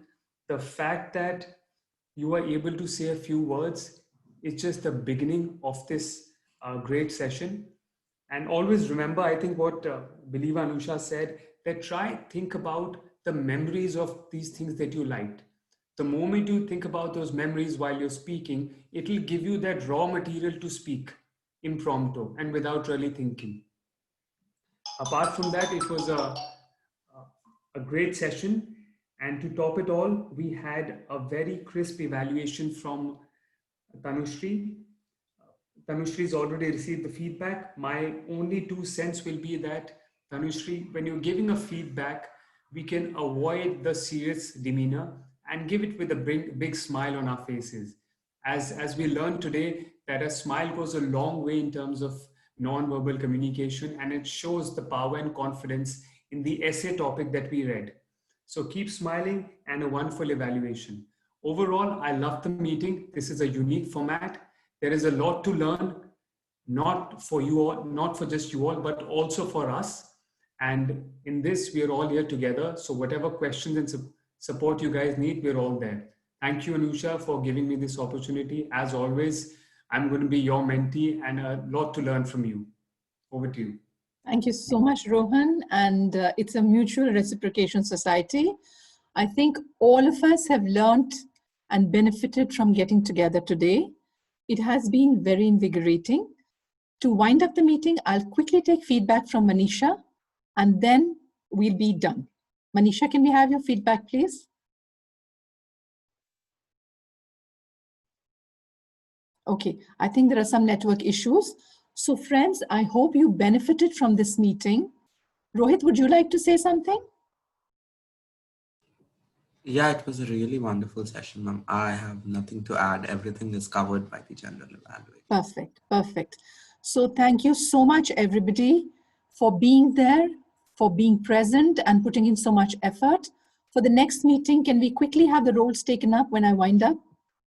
The fact that you are able to say a few words is just the beginning of this great session. And always remember, I think what Believer Anusha said, that think about the memories of these things that you liked. The moment you think about those memories while you're speaking, it will give you that raw material to speak impromptu and without really thinking. Apart from that, it was a great session. And to top it all, we had a very crisp evaluation from Tanushree. Tanushree's already received the feedback. My only 2 cents will be that, Tanushree, when you're giving a feedback, we can avoid the serious demeanor and give it with a big smile on our faces. As we learned today, that a smile goes a long way in terms of non-verbal communication, and it shows the power and confidence in the essay topic that we read. So keep smiling, and a wonderful evaluation. Overall, I love the meeting. This is a unique format. There is a lot to learn, not for you all, not for just you all, but also for us. And in this, we are all here together. So whatever questions and support you guys need, we're all there. Thank you, Anusha, for giving me this opportunity. As always, I'm going to be your mentee, and a lot to learn from you. Over to you. Thank you so much, Rohan. And it's a mutual reciprocation society. I think all of us have learned and benefited from getting together today. It has been very invigorating. To wind up the meeting, I'll quickly take feedback from Manisha, and then we'll be done. Manisha, can we have your feedback, please? Okay, I think there are some network issues. So friends, I hope you benefited from this meeting. Rohit, would you like to say something? Yeah, it was a really wonderful session, ma'am. I have nothing to add. Everything is covered by the general evaluation. Perfect, perfect. So thank you so much, everybody, for being there, for being present and putting in so much effort. For the next meeting, can we quickly have the roles taken up when I wind up?